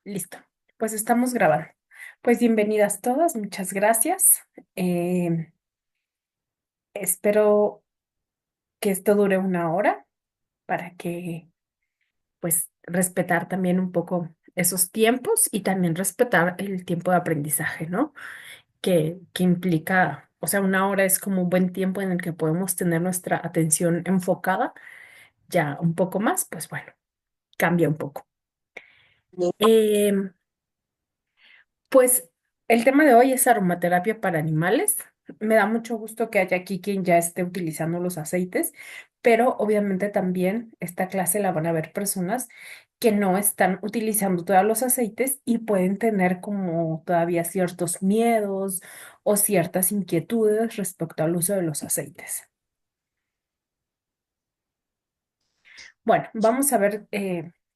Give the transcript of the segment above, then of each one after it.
Listo, pues estamos grabando. Pues bienvenidas todas, muchas gracias. Eh, Espero que esto dure una hora para que, pues, respetar también un poco esos tiempos y también respetar el tiempo de aprendizaje, ¿no? Que implica, o sea, una hora es como un buen tiempo en el que podemos tener nuestra atención enfocada, ya un poco más, pues bueno, cambia un poco. Em, Pues el tema de hoy es aromaterapia para animales. Me da mucho gusto que haya aquí quien ya esté utilizando los aceites, pero obviamente también esta clase la van a ver personas que no están utilizando todos los aceites y pueden tener como todavía ciertos miedos o ciertas inquietudes respecto al uso de los aceites. Bueno, vamos a ver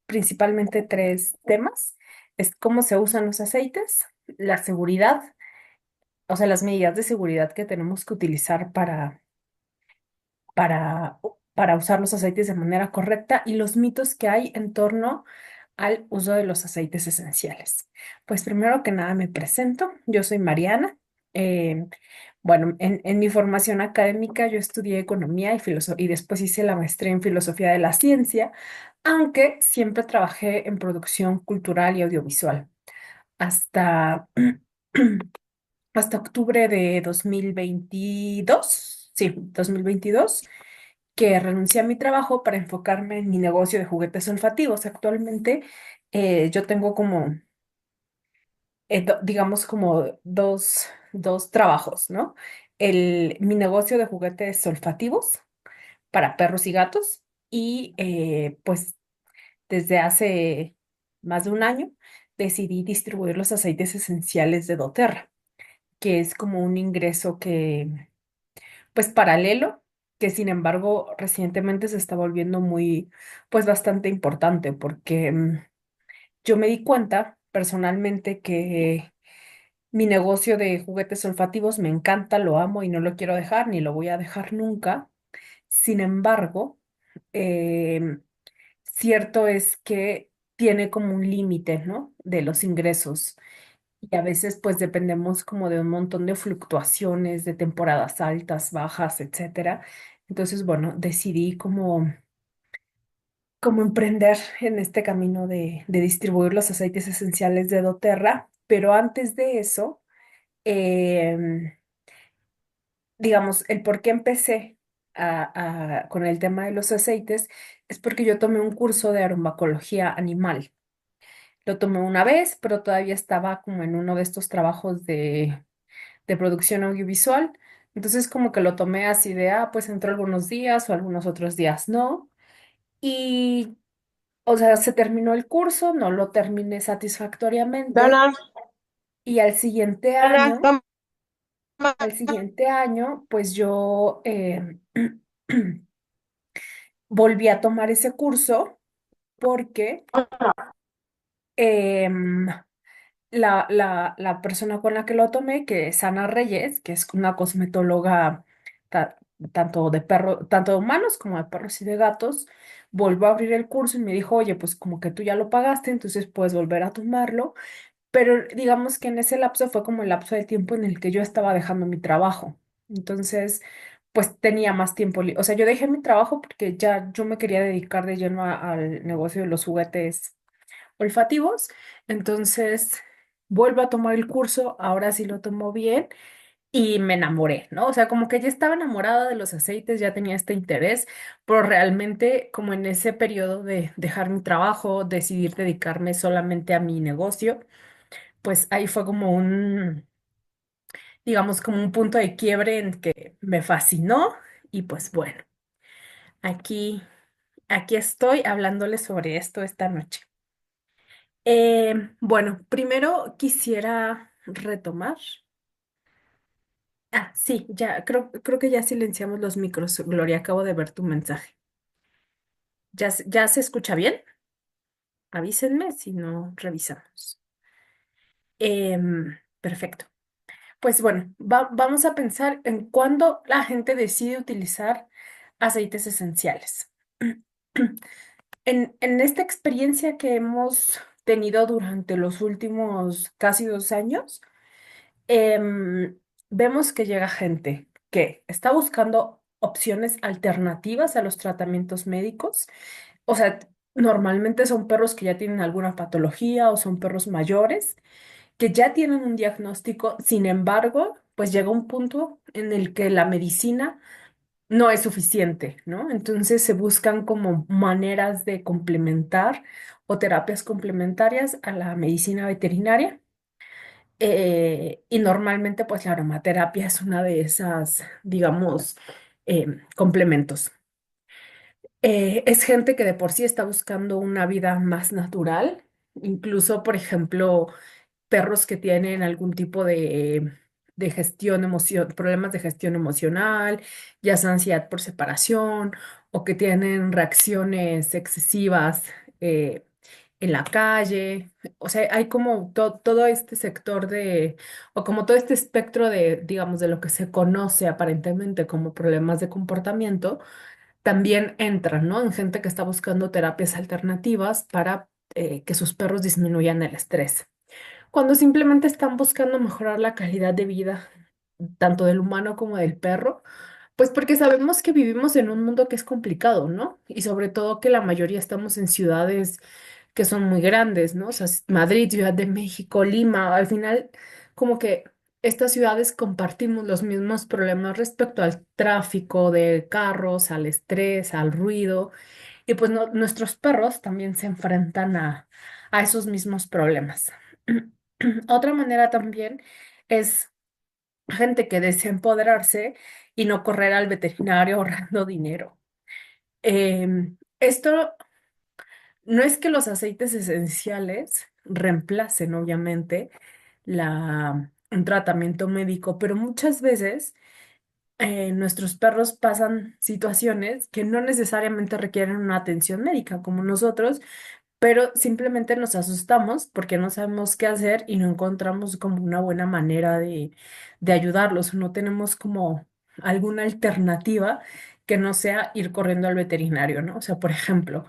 principalmente tres temas. Es cómo se usan los aceites, la seguridad, o sea, las medidas de seguridad que tenemos que utilizar para usar los aceites de manera correcta y los mitos que hay en torno al uso de los aceites esenciales. Pues primero que nada me presento, yo soy Mariana. Eh, bueno, en mi formación académica yo estudié economía y después hice la maestría en filosofía de la ciencia, aunque siempre trabajé en producción cultural y audiovisual hasta hasta octubre de 2022, sí, 2022, que renuncié a mi trabajo para enfocarme en mi negocio de juguetes olfativos. Actualmente yo tengo como, digamos, como dos trabajos, ¿no? Mi negocio de juguetes olfativos para perros y gatos y pues desde hace más de un año decidí distribuir los aceites esenciales de doTERRA, que es como un ingreso que pues paralelo, que sin embargo recientemente se está volviendo muy, pues bastante importante, porque yo me di cuenta personalmente que mi negocio de juguetes olfativos me encanta, lo amo y no lo quiero dejar, ni lo voy a dejar nunca. Sin embargo, em, cierto es que tiene como un límite, ¿no? De los ingresos. Y a veces pues dependemos como de un montón de fluctuaciones, de temporadas altas, bajas, etcétera. Entonces, bueno, decidí como emprender en este camino de distribuir los aceites esenciales de doTERRA. Pero antes de eso, em, digamos, el por qué empecé con el tema de los aceites es porque yo tomé un curso de aromacología animal. Lo tomé una vez, pero todavía estaba como en uno de estos trabajos de producción audiovisual. Entonces como que lo tomé así de, pues entró algunos días o algunos otros días no. Y, o sea, se terminó el curso, no lo terminé satisfactoriamente. Dana, Y Dana, toma. al siguiente año, pues yo volví a tomar ese curso porque em, la persona con la que lo tomé, que es Ana Reyes, que es una cosmetóloga ta- tanto de tanto de humanos como de perros y de gatos, volvió a abrir el curso y me dijo, oye, pues como que tú ya lo pagaste, entonces puedes volver a tomarlo. Pero digamos que en ese lapso fue como el lapso de tiempo en el que yo estaba dejando mi trabajo. Entonces, pues tenía más tiempo. O sea, yo dejé mi trabajo porque ya yo me quería dedicar de lleno al negocio de los juguetes olfativos. Entonces, vuelvo a tomar el curso, ahora sí lo tomo bien y me enamoré, ¿no? O sea, como que ya estaba enamorada de los aceites, ya tenía este interés, pero realmente como en ese periodo de dejar mi trabajo, decidir dedicarme solamente a mi negocio, pues ahí fue como digamos, como un punto de quiebre en que me fascinó y pues bueno, aquí, aquí estoy hablándoles sobre esto esta noche. Bueno, primero quisiera retomar. Sí, ya, creo que ya silenciamos los micros, Gloria, acabo de ver tu mensaje. ¿Ya, ya se escucha bien? Avísenme si no revisamos. Perfecto. Pues bueno, vamos a pensar en cuándo la gente decide utilizar aceites esenciales. En esta experiencia que hemos tenido durante los últimos casi 2 años, em, vemos que llega gente que está buscando opciones alternativas a los tratamientos médicos. O sea, normalmente son perros que ya tienen alguna patología o son perros mayores que ya tienen un diagnóstico. Sin embargo, pues llega un punto en el que la medicina no es suficiente, ¿no? Entonces se buscan como maneras de complementar o terapias complementarias a la medicina veterinaria. Y normalmente, pues la aromaterapia es una de esas, digamos, complementos. Es gente que de por sí está buscando una vida más natural, incluso, por ejemplo, perros que tienen algún tipo de problemas de gestión emocional, ya sea ansiedad por separación o que tienen reacciones excesivas eh, en la calle. O sea, hay como todo este sector o como todo este espectro de, digamos, de lo que se conoce aparentemente como problemas de comportamiento también entran, ¿no? En gente que está buscando terapias alternativas para que sus perros disminuyan el estrés. Cuando simplemente están buscando mejorar la calidad de vida, tanto del humano como del perro, pues porque sabemos que vivimos en un mundo que es complicado, ¿no? Y sobre todo que la mayoría estamos en ciudades que son muy grandes, ¿no? O sea, Madrid, Ciudad de México, Lima, al final como que estas ciudades compartimos los mismos problemas respecto al tráfico de carros, al estrés, al ruido, y pues nuestros perros también se enfrentan a esos mismos problemas. Otra manera también es gente que desea empoderarse y no correr al veterinario ahorrando dinero. Esto no es que los aceites esenciales reemplacen, obviamente, un tratamiento médico, pero muchas veces nuestros perros pasan situaciones que no necesariamente requieren una atención médica como nosotros, pero simplemente nos asustamos porque no sabemos qué hacer y no encontramos como una buena manera de ayudarlos. No tenemos como alguna alternativa que no sea ir corriendo al veterinario, ¿no? O sea, por ejemplo,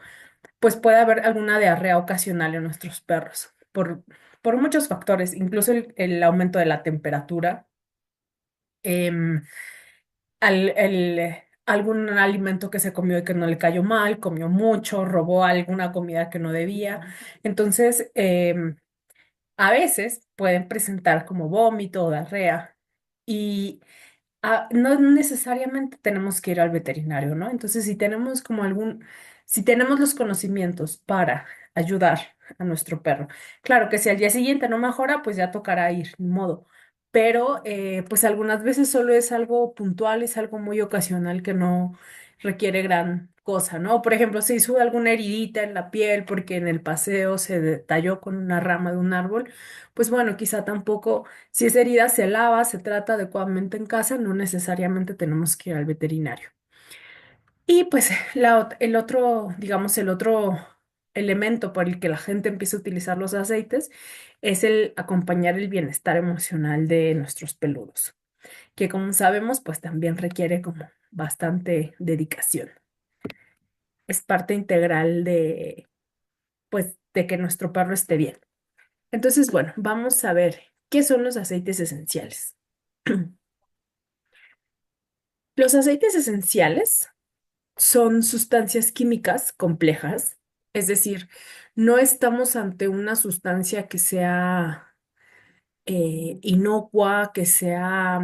pues puede haber alguna diarrea ocasional en nuestros perros por muchos factores, incluso el aumento de la temperatura, em, algún alimento que se comió y que no le cayó mal, comió mucho, robó alguna comida que no debía. Entonces, a veces pueden presentar como vómito o diarrea y no necesariamente tenemos que ir al veterinario, ¿no? Entonces, si tenemos los conocimientos para ayudar a nuestro perro, claro que si al día siguiente no mejora, pues ya tocará ir, ni modo. Pero, pues algunas veces solo es algo puntual, es algo muy ocasional que no requiere gran cosa, ¿no? Por ejemplo, se hizo alguna heridita en la piel porque en el paseo se talló con una rama de un árbol, pues bueno, quizá tampoco si esa herida se lava, se trata adecuadamente en casa, no necesariamente tenemos que ir al veterinario. Y pues digamos, el otro elemento por el que la gente empieza a utilizar los aceites es el acompañar el bienestar emocional de nuestros peludos, que como sabemos, pues también requiere como bastante dedicación. Es parte integral pues, de que nuestro perro esté bien. Entonces, bueno, vamos a ver qué son los aceites esenciales. Los aceites esenciales son sustancias químicas complejas, es decir, no estamos ante una sustancia que sea inocua, que sea...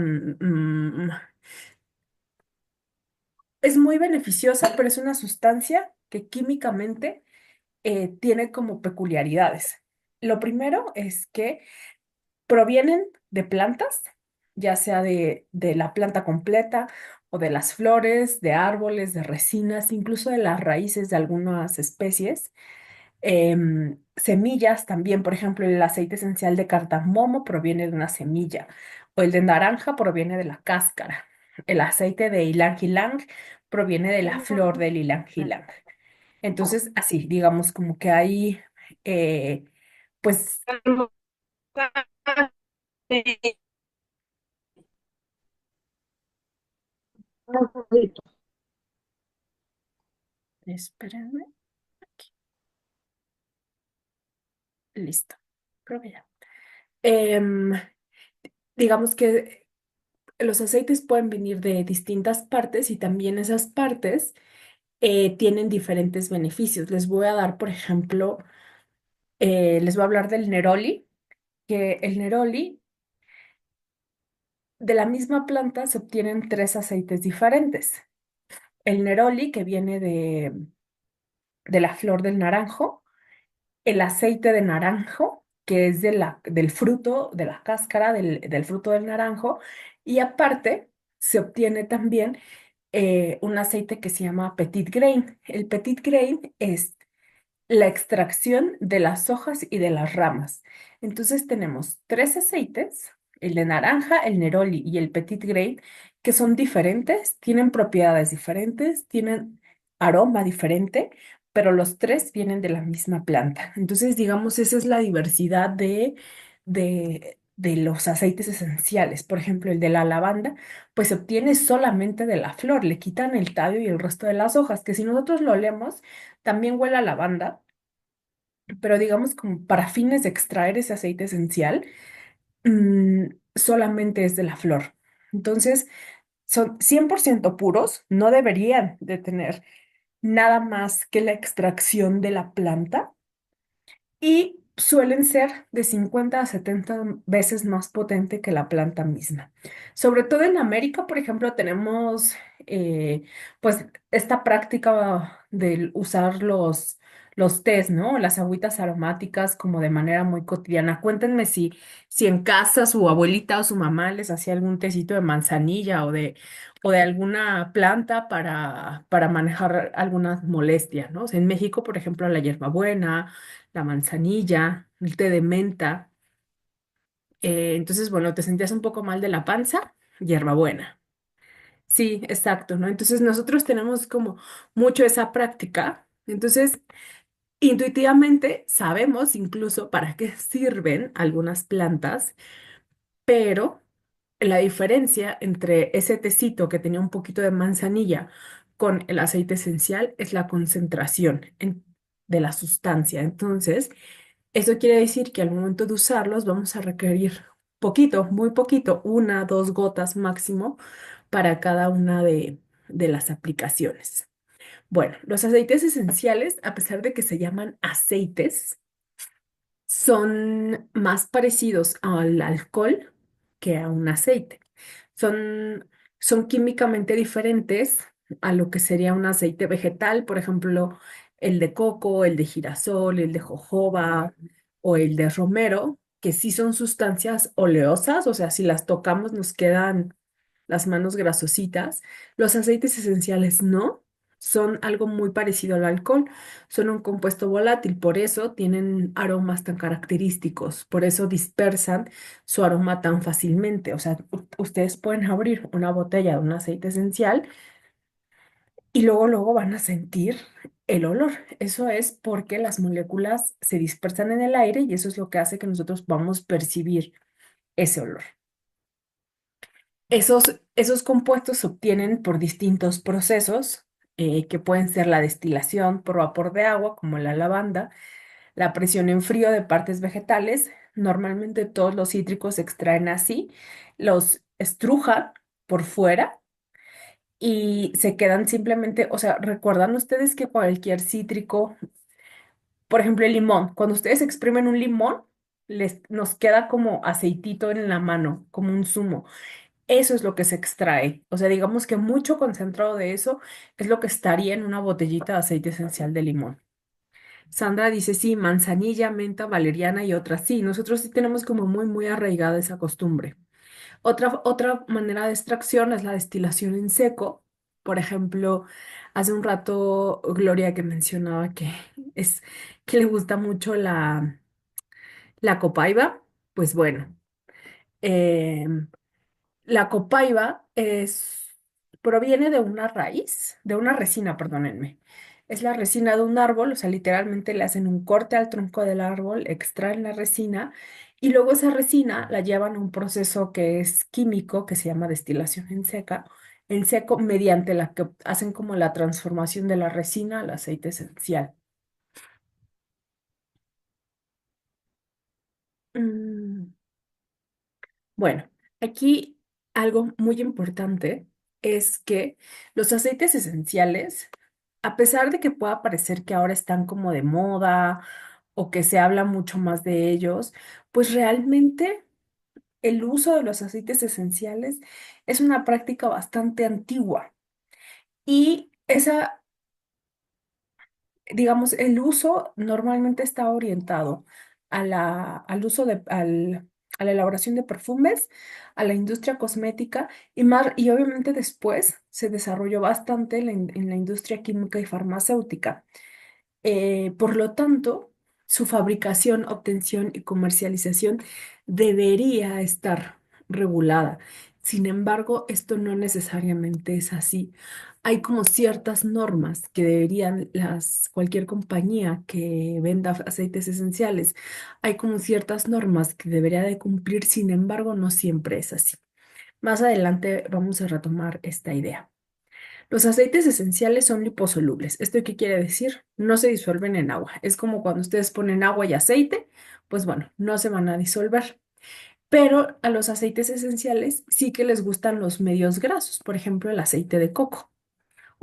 es muy beneficiosa, pero es una sustancia que químicamente tiene como peculiaridades. Lo primero es que provienen de plantas, ya sea de la planta completa o de las flores, de árboles, de resinas, incluso de las raíces de algunas especies. Semillas también, por ejemplo, el aceite esencial de cardamomo proviene de una semilla, o el de naranja proviene de la cáscara. El aceite de ylang ylang proviene de la flor del ylang ylang. Entonces, así, digamos, como que hay, pues, espérenme. Listo. Creo que ya. Em, digamos que los aceites pueden venir de distintas partes y también esas partes tienen diferentes beneficios. Les voy a dar, por ejemplo, les voy a hablar del neroli, que el neroli, de la misma planta se obtienen tres aceites diferentes. El neroli, que viene de la flor del naranjo, el aceite de naranjo, que es del fruto, de la cáscara del fruto del naranjo, y aparte se obtiene también un aceite que se llama petit grain. El petit grain es la extracción de las hojas y de las ramas. Entonces tenemos tres aceites, el de naranja, el neroli y el petit grain, que son diferentes, tienen propiedades diferentes, tienen aroma diferente, pero los tres vienen de la misma planta. Entonces, digamos, esa es la diversidad de los aceites esenciales. Por ejemplo, el de la lavanda, pues se obtiene solamente de la flor, le quitan el tallo y el resto de las hojas, que si nosotros lo olemos, también huele a lavanda, pero digamos como para fines de extraer ese aceite esencial, solamente es de la flor. Entonces, son 100% puros, no deberían de tener nada más que la extracción de la planta y suelen ser de 50 a 70 veces más potente que la planta misma. Sobre todo en América, por ejemplo, tenemos pues esta práctica de usar los tés, ¿no? Las agüitas aromáticas como de manera muy cotidiana. Cuéntenme si en casa su abuelita o su mamá les hacía algún tecito de manzanilla o de alguna planta para manejar algunas molestias, ¿no? O sea, en México, por ejemplo, la hierbabuena, la manzanilla, el té de menta. Entonces, bueno, te sentías un poco mal de la panza, hierbabuena. Sí, exacto, ¿no? Entonces nosotros tenemos como mucho esa práctica. Entonces, intuitivamente sabemos incluso para qué sirven algunas plantas, pero la diferencia entre ese tecito que tenía un poquito de manzanilla con el aceite esencial es la concentración de la sustancia. Entonces, eso quiere decir que al momento de usarlos vamos a requerir poquito, muy poquito, una, dos gotas máximo para cada una de las aplicaciones. Bueno, los aceites esenciales, a pesar de que se llaman aceites, son más parecidos al alcohol que a un aceite. Son, son químicamente diferentes a lo que sería un aceite vegetal, por ejemplo, el de coco, el de girasol, el de jojoba o el de romero, que sí son sustancias oleosas, o sea, si las tocamos nos quedan las manos grasositas. Los aceites esenciales no, son algo muy parecido al alcohol, son un compuesto volátil, por eso tienen aromas tan característicos, por eso dispersan su aroma tan fácilmente. O sea, ustedes pueden abrir una botella de un aceite esencial y luego van a sentir el olor. Eso es porque las moléculas se dispersan en el aire y eso es lo que hace que nosotros podamos percibir ese olor. Esos compuestos se obtienen por distintos procesos, que pueden ser la destilación por vapor de agua, como la lavanda, la presión en frío de partes vegetales. Normalmente todos los cítricos se extraen así, los estrujan por fuera y se quedan simplemente, o sea, ¿recuerdan ustedes que cualquier cítrico, por ejemplo el limón, cuando ustedes exprimen un limón, nos queda como aceitito en la mano, como un zumo? Eso es lo que se extrae. O sea, digamos que mucho concentrado de eso es lo que estaría en una botellita de aceite esencial de limón. Sandra dice, sí, manzanilla, menta, valeriana y otras. Sí, nosotros sí tenemos como muy, muy arraigada esa costumbre. Otra manera de extracción es la destilación en seco. Por ejemplo, hace un rato Gloria que mencionaba es que le gusta mucho la copaiba. Pues bueno, em, la copaiba proviene de una raíz, de una resina, perdónenme. Es la resina de un árbol, o sea, literalmente le hacen un corte al tronco del árbol, extraen la resina y luego esa resina la llevan a un proceso que es químico, que se llama destilación en seco, mediante la que hacen como la transformación de la resina al aceite esencial. Bueno, aquí algo muy importante es que los aceites esenciales, a pesar de que pueda parecer que ahora están como de moda o que se habla mucho más de ellos, pues realmente el uso de los aceites esenciales es una práctica bastante antigua y esa, digamos, el uso normalmente está orientado al uso a la elaboración de perfumes, a la industria cosmética y obviamente después se desarrolló bastante en la industria química y farmacéutica. Por lo tanto, su fabricación, obtención y comercialización debería estar regulada. Sin embargo, esto no necesariamente es así. Hay como ciertas normas que deberían cualquier compañía que venda aceites esenciales, hay como ciertas normas que debería de cumplir, sin embargo, no siempre es así. Más adelante vamos a retomar esta idea. Los aceites esenciales son liposolubles. ¿Esto qué quiere decir? No se disuelven en agua. Es como cuando ustedes ponen agua y aceite, pues bueno, no se van a disolver. Pero a los aceites esenciales sí que les gustan los medios grasos, por ejemplo, el aceite de coco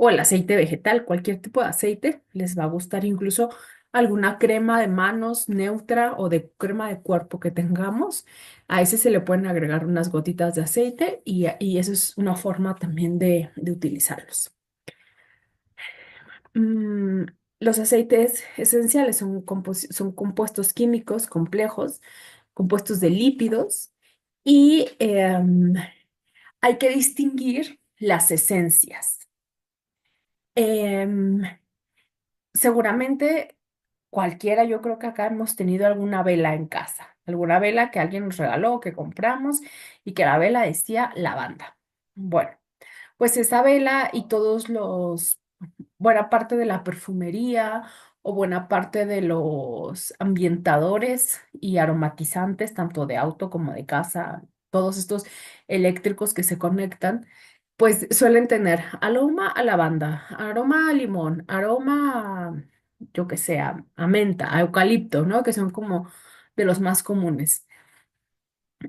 o el aceite vegetal, cualquier tipo de aceite les va a gustar, incluso alguna crema de manos neutra o de crema de cuerpo que tengamos. A ese se le pueden agregar unas gotitas de aceite y eso es una forma también de utilizarlos. Mm, los aceites esenciales son compuestos químicos complejos, compuestos de lípidos y hay que distinguir las esencias. Em, Seguramente cualquiera, yo creo que acá hemos tenido alguna vela en casa, alguna vela que alguien nos regaló, que compramos y que la vela decía lavanda. Bueno, pues esa vela y buena parte de la perfumería o buena parte de los ambientadores y aromatizantes, tanto de auto como de casa, todos estos eléctricos que se conectan, pues suelen tener aroma a lavanda, aroma a limón, aroma a, yo que sé, a menta, a eucalipto, ¿no? Que son como de los más comunes.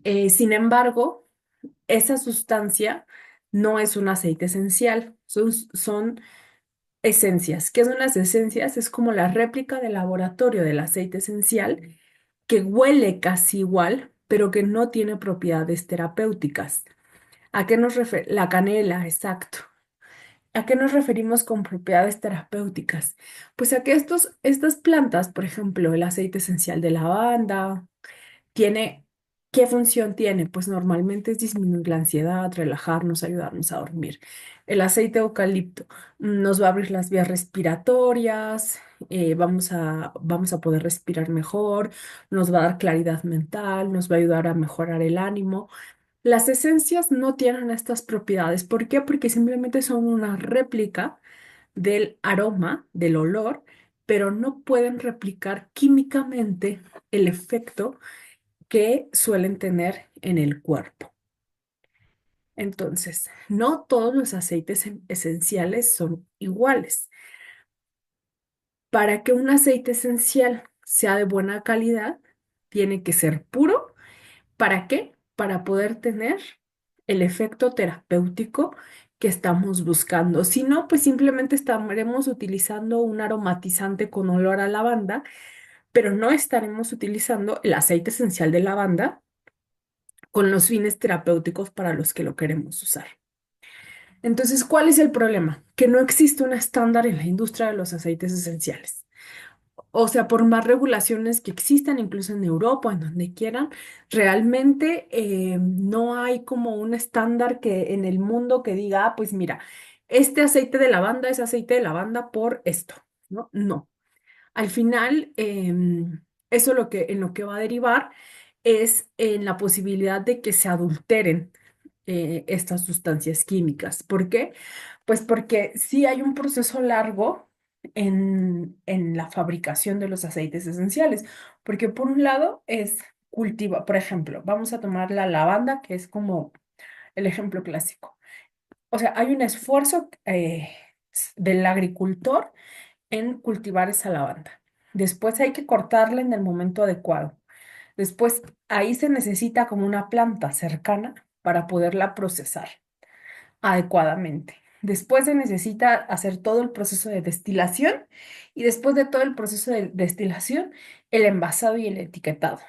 Sin embargo, esa sustancia no es un aceite esencial, son esencias. ¿Qué son las esencias? Es como la réplica de laboratorio del aceite esencial que huele casi igual, pero que no tiene propiedades terapéuticas. ¿A qué nos referimos? La canela, exacto. ¿A qué nos referimos con propiedades terapéuticas? Pues a que estas plantas, por ejemplo, el aceite esencial de lavanda, tiene, ¿qué función tiene? Pues normalmente es disminuir la ansiedad, relajarnos, ayudarnos a dormir. El aceite de eucalipto nos va a abrir las vías respiratorias, vamos a poder respirar mejor, nos va a dar claridad mental, nos va a ayudar a mejorar el ánimo. Las esencias no tienen estas propiedades. ¿Por qué? Porque simplemente son una réplica del aroma, del olor, pero no pueden replicar químicamente el efecto que suelen tener en el cuerpo. Entonces, no todos los aceites esenciales son iguales. Para que un aceite esencial sea de buena calidad, tiene que ser puro. ¿Para qué? Para poder tener el efecto terapéutico que estamos buscando. Si no, pues simplemente estaremos utilizando un aromatizante con olor a lavanda, pero no estaremos utilizando el aceite esencial de lavanda con los fines terapéuticos para los que lo queremos usar. Entonces, ¿cuál es el problema? Que no existe un estándar en la industria de los aceites esenciales. O sea, por más regulaciones que existan, incluso en Europa, en donde quieran, realmente no hay como un estándar que en el mundo que diga, ah, pues mira, este aceite de lavanda es aceite de lavanda por esto, ¿no? No. Al final, eso en lo que va a derivar es en la posibilidad de que se adulteren estas sustancias químicas. ¿Por qué? Pues porque sí hay un proceso largo en la fabricación de los aceites esenciales, porque por un lado es cultiva, por ejemplo, vamos a tomar la lavanda, que es como el ejemplo clásico. O sea, hay un esfuerzo del agricultor en cultivar esa lavanda. Después hay que cortarla en el momento adecuado. Después, ahí se necesita como una planta cercana para poderla procesar adecuadamente. Después se necesita hacer todo el proceso de destilación y después de todo el proceso de destilación, el envasado y el etiquetado.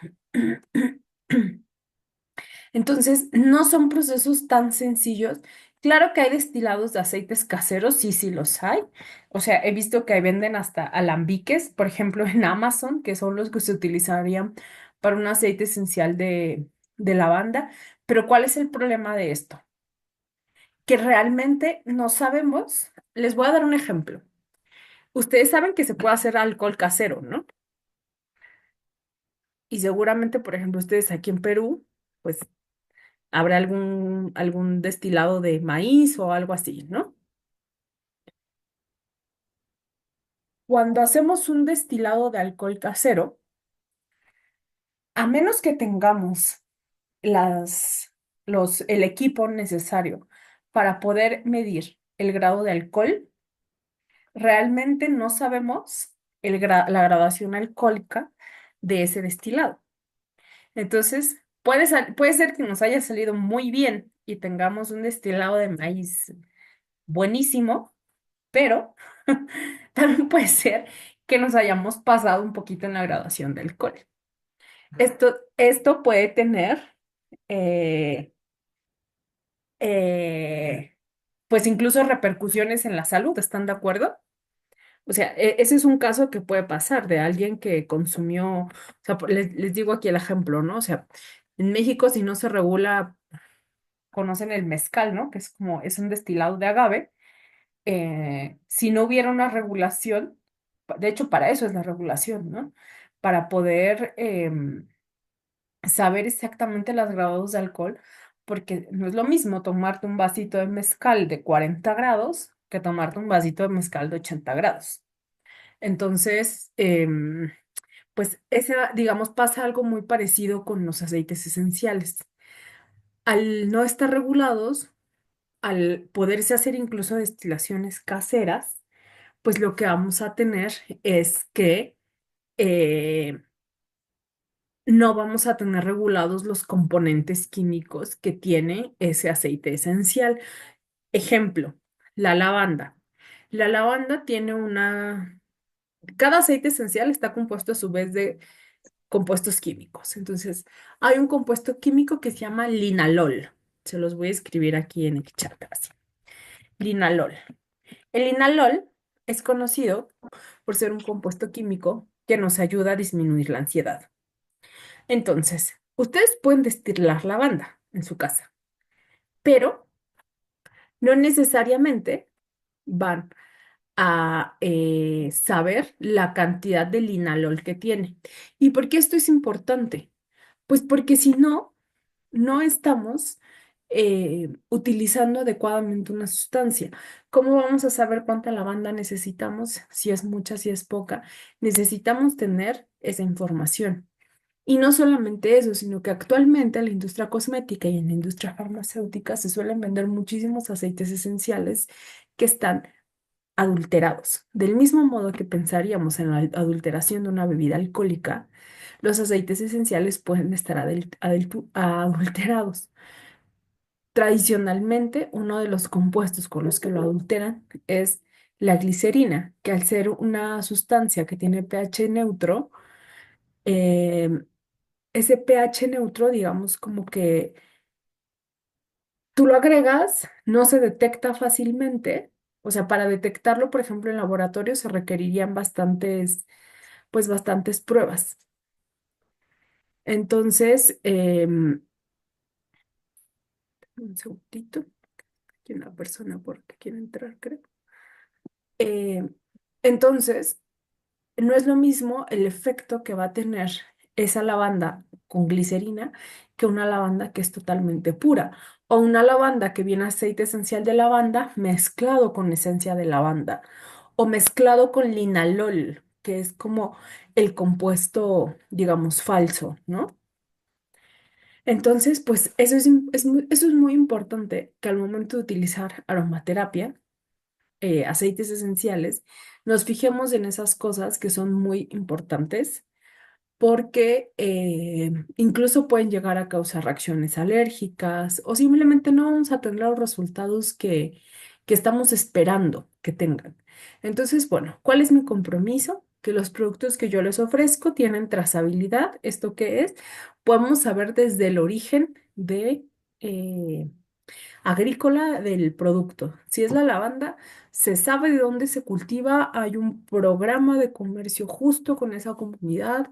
Entonces, no son procesos tan sencillos. Claro que hay destilados de aceites caseros, sí, sí los hay. O sea, he visto que venden hasta alambiques, por ejemplo, en Amazon, que son los que se utilizarían para un aceite esencial de lavanda. Pero ¿cuál es el problema de esto? Que realmente no sabemos. Les voy a dar un ejemplo. Ustedes saben que se puede hacer alcohol casero, ¿no? Y seguramente, por ejemplo, ustedes aquí en Perú, pues habrá algún destilado de maíz o algo así, ¿no? Cuando hacemos un destilado de alcohol casero, a menos que tengamos el equipo necesario para poder medir el grado de alcohol, realmente no sabemos la graduación alcohólica de ese destilado. Entonces, puede ser que nos haya salido muy bien y tengamos un destilado de maíz buenísimo, pero también puede ser que nos hayamos pasado un poquito en la graduación del alcohol. Esto puede tener, eh, eh, pues incluso repercusiones en la salud, ¿están de acuerdo? O sea, ese es un caso que puede pasar de alguien que consumió, o sea, les digo aquí el ejemplo, ¿no? O sea, en México si no se regula, conocen el mezcal, ¿no? Que es un destilado de agave. Si no hubiera una regulación, de hecho para eso es la regulación, ¿no? Para poder saber exactamente los grados de alcohol, porque no es lo mismo tomarte un vasito de mezcal de 40 grados que tomarte un vasito de mezcal de 80 grados. Entonces, pues digamos, pasa algo muy parecido con los aceites esenciales. Al no estar regulados, al poderse hacer incluso destilaciones caseras, pues lo que vamos a tener es que eh, no vamos a tener regulados los componentes químicos que tiene ese aceite esencial. Ejemplo, la lavanda. La lavanda tiene cada aceite esencial está compuesto a su vez de compuestos químicos. Entonces, hay un compuesto químico que se llama linalol. Se los voy a escribir aquí en el chat. Así. Linalol. El linalol es conocido por ser un compuesto químico que nos ayuda a disminuir la ansiedad. Entonces, ustedes pueden destilar lavanda en su casa, pero no necesariamente van a saber la cantidad de linalol que tiene. ¿Y por qué esto es importante? Pues porque si no, no estamos utilizando adecuadamente una sustancia. ¿Cómo vamos a saber cuánta lavanda necesitamos? Si es mucha, si es poca. Necesitamos tener esa información. Y no solamente eso, sino que actualmente en la industria cosmética y en la industria farmacéutica se suelen vender muchísimos aceites esenciales que están adulterados. Del mismo modo que pensaríamos en la adulteración de una bebida alcohólica, los aceites esenciales pueden estar adulterados. Tradicionalmente, uno de los compuestos con los que lo adulteran es la glicerina, que al ser una sustancia que tiene pH neutro, em, ese pH neutro, digamos, como que tú lo agregas, no se detecta fácilmente. O sea, para detectarlo, por ejemplo, en laboratorio se requerirían bastantes pruebas. Entonces, un segundito, aquí una persona porque quiere entrar, creo. Em, entonces, no es lo mismo el efecto que va a tener esa lavanda con glicerina que una lavanda que es totalmente pura o una lavanda que viene aceite esencial de lavanda mezclado con esencia de lavanda o mezclado con linalol, que es como el compuesto, digamos, falso, ¿no? Entonces, pues eso es muy importante que al momento de utilizar aromaterapia, aceites esenciales, nos fijemos en esas cosas que son muy importantes porque incluso pueden llegar a causar reacciones alérgicas o simplemente no vamos a tener los resultados que estamos esperando que tengan. Entonces, bueno, ¿cuál es mi compromiso? Que los productos que yo les ofrezco tienen trazabilidad. ¿Esto qué es? Podemos saber desde el origen de... agrícola del producto. Si es la lavanda, se sabe de dónde se cultiva, hay un programa de comercio justo con esa comunidad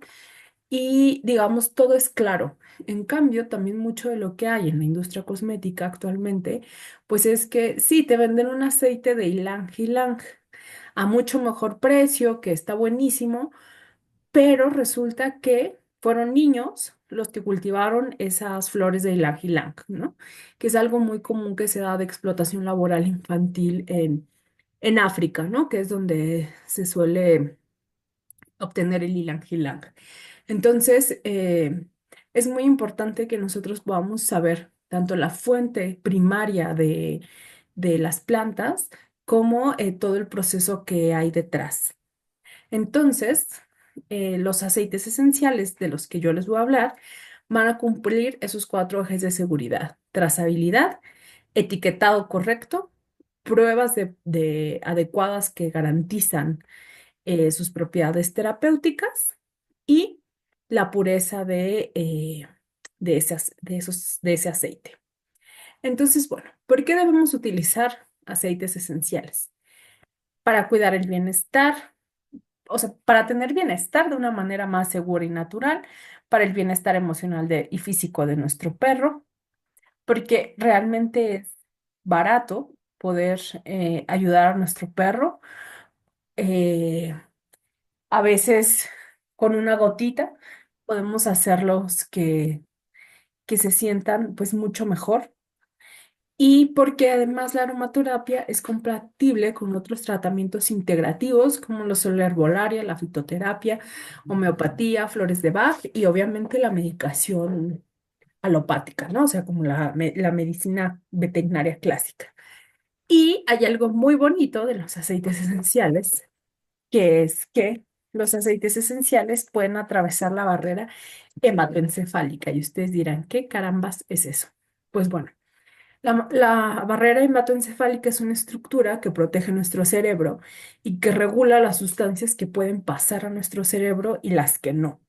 y digamos, todo es claro. En cambio, también mucho de lo que hay en la industria cosmética actualmente, pues es que sí, te venden un aceite de ylang ylang a mucho mejor precio, que está buenísimo, pero resulta que fueron niños los que cultivaron esas flores de ylang ylang, ¿no? Que es algo muy común que se da de explotación laboral infantil en África, ¿no? Que es donde se suele obtener el ylang ylang. Entonces, es muy importante que nosotros podamos saber tanto la fuente primaria de las plantas como todo el proceso que hay detrás. Entonces, los aceites esenciales de los que yo les voy a hablar van a cumplir esos cuatro ejes de seguridad: trazabilidad, etiquetado correcto, pruebas de adecuadas que garantizan sus propiedades terapéuticas y la pureza de ese aceite. Entonces, bueno, ¿por qué debemos utilizar aceites esenciales? Para cuidar el bienestar, o sea, para tener bienestar de una manera más segura y natural, para el bienestar emocional y físico de nuestro perro, porque realmente es barato poder ayudar a nuestro perro. eh, A veces con una gotita podemos hacerlos que se sientan pues mucho mejor. Y porque además la aromaterapia es compatible con otros tratamientos integrativos como lo son la herbolaria, la fitoterapia, homeopatía, flores de Bach y obviamente la medicación alopática, ¿no? O sea, como la medicina veterinaria clásica. Y hay algo muy bonito de los aceites esenciales, que es que los aceites esenciales pueden atravesar la barrera hematoencefálica. Y ustedes dirán, ¿qué carambas es eso? Pues bueno, la barrera hematoencefálica es una estructura que protege nuestro cerebro y que regula las sustancias que pueden pasar a nuestro cerebro y las que no.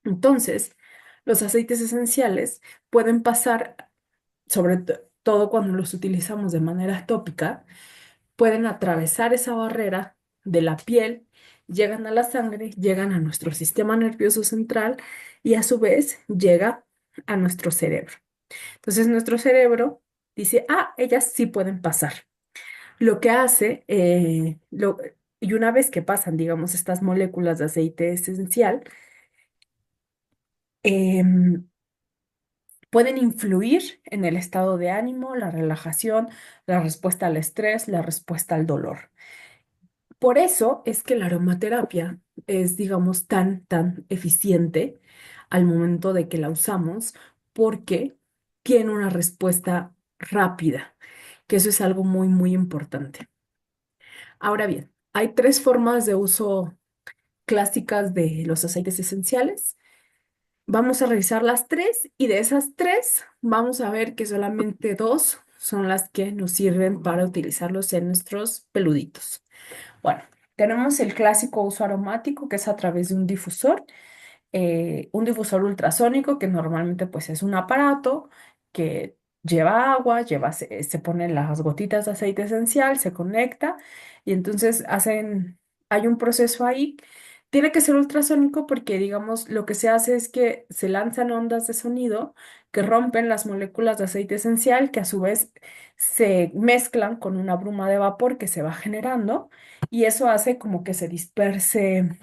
Entonces, los aceites esenciales pueden pasar, sobre todo cuando los utilizamos de manera tópica, pueden atravesar esa barrera de la piel, llegan a la sangre, llegan a nuestro sistema nervioso central y a su vez llega a nuestro cerebro. Entonces nuestro cerebro dice, ah, ellas sí pueden pasar. Lo que hace, y una vez que pasan, digamos, estas moléculas de aceite esencial, em, pueden influir en el estado de ánimo, la relajación, la respuesta al estrés, la respuesta al dolor. Por eso es que la aromaterapia es, digamos, tan eficiente al momento de que la usamos, porque tiene una respuesta rápida, que eso es algo muy importante. Ahora bien, hay tres formas de uso clásicas de los aceites esenciales. Vamos a revisar las tres y de esas tres vamos a ver que solamente dos son las que nos sirven para utilizarlos en nuestros peluditos. Bueno, tenemos el clásico uso aromático, que es a través de un difusor ultrasónico, que normalmente pues es un aparato que lleva agua, se ponen las gotitas de aceite esencial, se conecta y entonces hay un proceso ahí. Tiene que ser ultrasónico porque, digamos, lo que se hace es que se lanzan ondas de sonido que rompen las moléculas de aceite esencial, que a su vez se mezclan con una bruma de vapor que se va generando y eso hace como que se disperse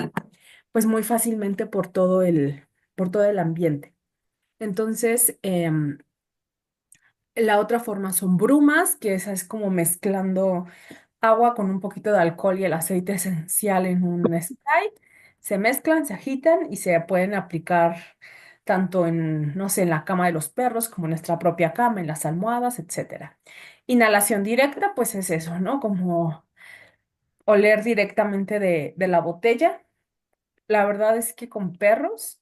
pues muy fácilmente por todo el ambiente. Entonces, la otra forma son brumas, que esa es como mezclando agua con un poquito de alcohol y el aceite esencial en un spray. Se mezclan, se agitan y se pueden aplicar tanto en, no sé, en la cama de los perros como en nuestra propia cama, en las almohadas, etcétera. Inhalación directa, pues es eso, ¿no? Como oler directamente de la botella la verdad es que con perros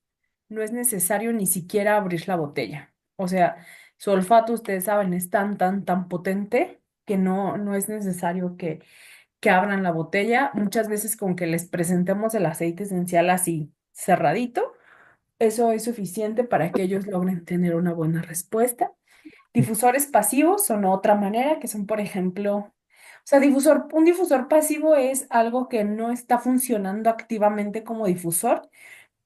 no es necesario ni siquiera abrir la botella. O sea, su olfato, ustedes saben, es tan potente que no es necesario que abran la botella. Muchas veces con que les presentemos el aceite esencial así cerradito, eso es suficiente para que ellos logren tener una buena respuesta. Difusores pasivos son otra manera, que son, por ejemplo, o sea, un difusor pasivo es algo que no está funcionando activamente como difusor,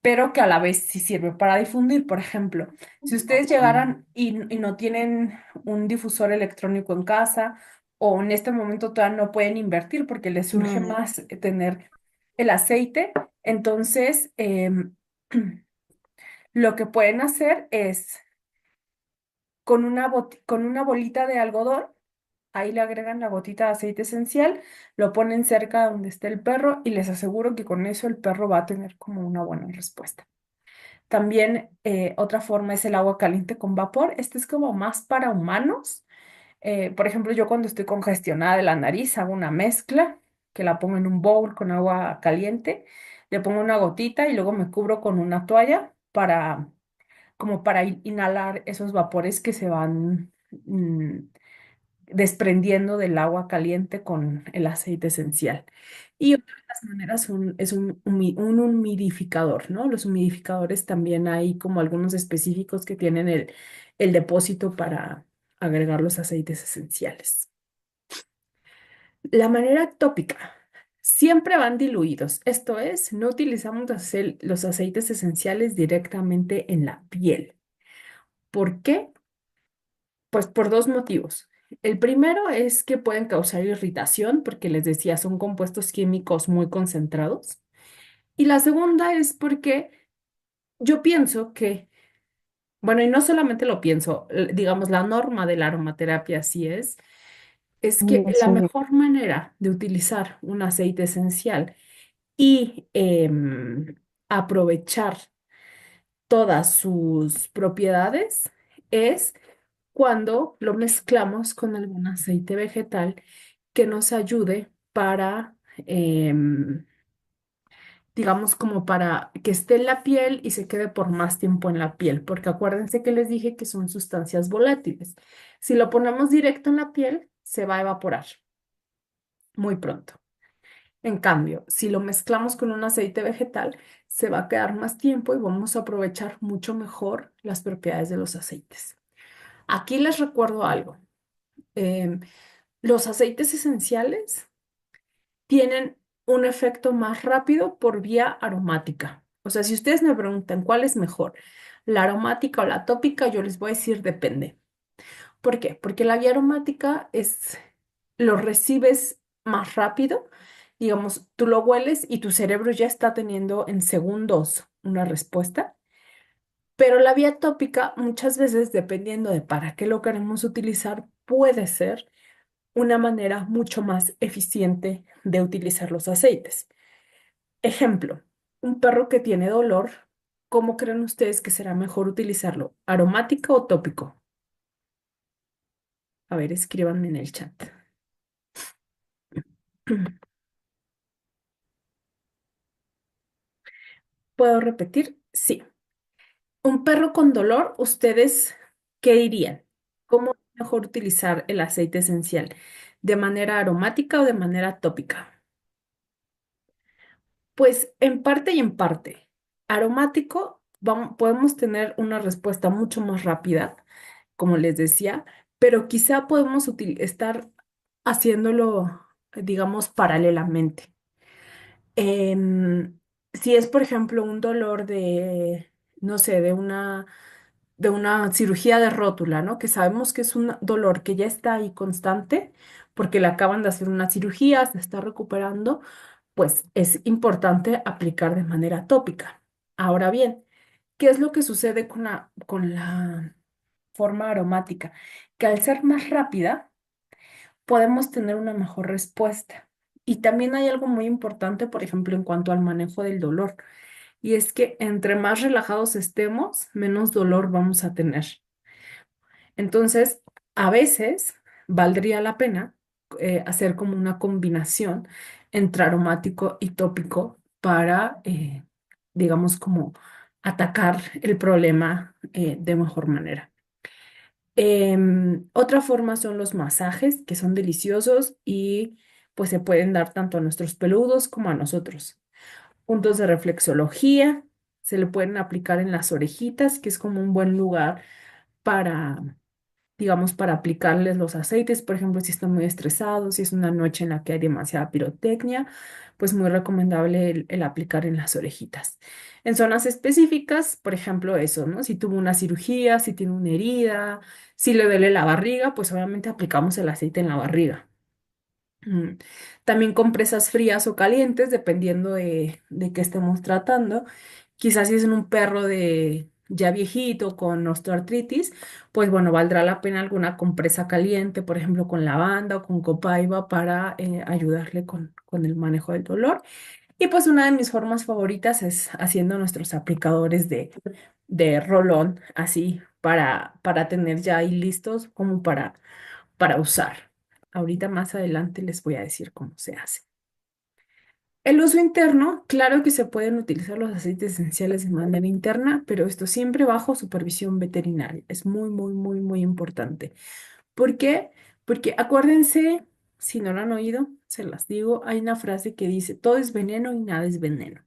pero que a la vez sí sirve para difundir. Por ejemplo, si ustedes llegaran y no tienen un difusor electrónico en casa, o en este momento todavía no pueden invertir porque les surge más tener el aceite, entonces lo que pueden hacer es con una bolita de algodón. Ahí le agregan la gotita de aceite esencial, lo ponen cerca de donde esté el perro y les aseguro que con eso el perro va a tener como una buena respuesta. También otra forma es el agua caliente con vapor. Este es como más para humanos. Por ejemplo, yo cuando estoy congestionada de la nariz hago una mezcla que la pongo en un bowl con agua caliente, le pongo una gotita y luego me cubro con una toalla para como para inhalar esos vapores que se van desprendiendo del agua caliente con el aceite esencial. Y otra de las maneras es un humidificador, ¿no? Los humidificadores también hay como algunos específicos que tienen el depósito para agregar los aceites esenciales. La manera tópica. Siempre van diluidos, esto es, no utilizamos los aceites esenciales directamente en la piel. ¿Por qué? Pues por dos motivos. El primero es que pueden causar irritación, porque les decía, son compuestos químicos muy concentrados. Y la segunda es porque yo pienso que, bueno, y no solamente lo pienso, digamos, la norma de la aromaterapia así es que la mejor manera de utilizar un aceite esencial y aprovechar todas sus propiedades es cuando lo mezclamos con algún aceite vegetal que nos ayude para, digamos, como para que esté en la piel y se quede por más tiempo en la piel, porque acuérdense que les dije que son sustancias volátiles. Si lo ponemos directo en la piel, se va a evaporar muy pronto. En cambio, si lo mezclamos con un aceite vegetal, se va a quedar más tiempo y vamos a aprovechar mucho mejor las propiedades de los aceites. Aquí les recuerdo algo. Em, los aceites esenciales tienen un efecto más rápido por vía aromática. O sea, si ustedes me preguntan cuál es mejor, la aromática o la tópica, yo les voy a decir depende. ¿Por qué? Porque la vía aromática lo recibes más rápido. Digamos, tú lo hueles y tu cerebro ya está teniendo en segundos una respuesta. Pero la vía tópica, muchas veces, dependiendo de para qué lo queremos utilizar, puede ser una manera mucho más eficiente de utilizar los aceites. Ejemplo, un perro que tiene dolor, ¿cómo creen ustedes que será mejor utilizarlo? ¿Aromático o tópico? A ver, escríbanme en el chat. ¿Puedo repetir? Sí. Un perro con dolor, ¿ustedes qué dirían? ¿Cómo es mejor utilizar el aceite esencial? ¿De manera aromática o de manera tópica? Pues en parte y en parte. Aromático, podemos tener una respuesta mucho más rápida, como les decía, pero quizá podemos estar haciéndolo, digamos, paralelamente. Si es, por ejemplo, un dolor no sé, de una cirugía de rótula, ¿no? Que sabemos que es un dolor que ya está ahí constante porque le acaban de hacer una cirugía, se está recuperando, pues es importante aplicar de manera tópica. Ahora bien, ¿qué es lo que sucede con la forma aromática? Que al ser más rápida, podemos tener una mejor respuesta. Y también hay algo muy importante, por ejemplo, en cuanto al manejo del dolor, y es que entre más relajados estemos, menos dolor vamos a tener. Entonces, a veces valdría la pena hacer como una combinación entre aromático y tópico para digamos, como atacar el problema de mejor manera. Otra forma son los masajes, que son deliciosos y pues se pueden dar tanto a nuestros peludos como a nosotros. Puntos de reflexología, se le pueden aplicar en las orejitas, que es como un buen lugar para, digamos, para aplicarles los aceites. Por ejemplo, si están muy estresados, si es una noche en la que hay demasiada pirotecnia, pues muy recomendable el aplicar en las orejitas. En zonas específicas, por ejemplo, eso, ¿no? Si tuvo una cirugía, si tiene una herida, si le duele la barriga, pues obviamente aplicamos el aceite en la barriga. Mm. También compresas frías o calientes, dependiendo de qué estemos tratando. Quizás si es en un perro de ya viejito con osteoartritis, pues bueno, valdrá la pena alguna compresa caliente, por ejemplo, con lavanda o con copaiba para ayudarle con el manejo del dolor. Y pues una de mis formas favoritas es haciendo nuestros aplicadores de rolón, así, para tener ya ahí listos como para usar. Ahorita más adelante les voy a decir cómo se hace. El uso interno, claro que se pueden utilizar los aceites esenciales de manera interna, pero esto siempre bajo supervisión veterinaria. Es muy, muy, muy, muy importante. ¿Por qué? Porque acuérdense, si no lo han oído, se las digo, hay una frase que dice, todo es veneno y nada es veneno.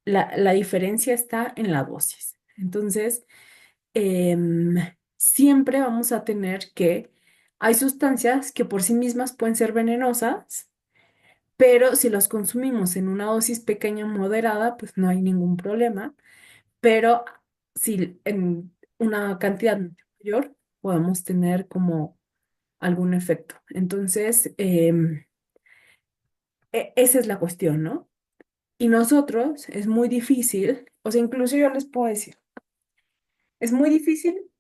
La diferencia está en la dosis. Entonces, em, siempre vamos a tener que, hay sustancias que por sí mismas pueden ser venenosas, pero si los consumimos en una dosis pequeña o moderada, pues no hay ningún problema. Pero si en una cantidad mayor, podemos tener como algún efecto. Entonces, esa es la cuestión, ¿no? Y nosotros es muy difícil, o sea, incluso yo les puedo decir, es muy difícil,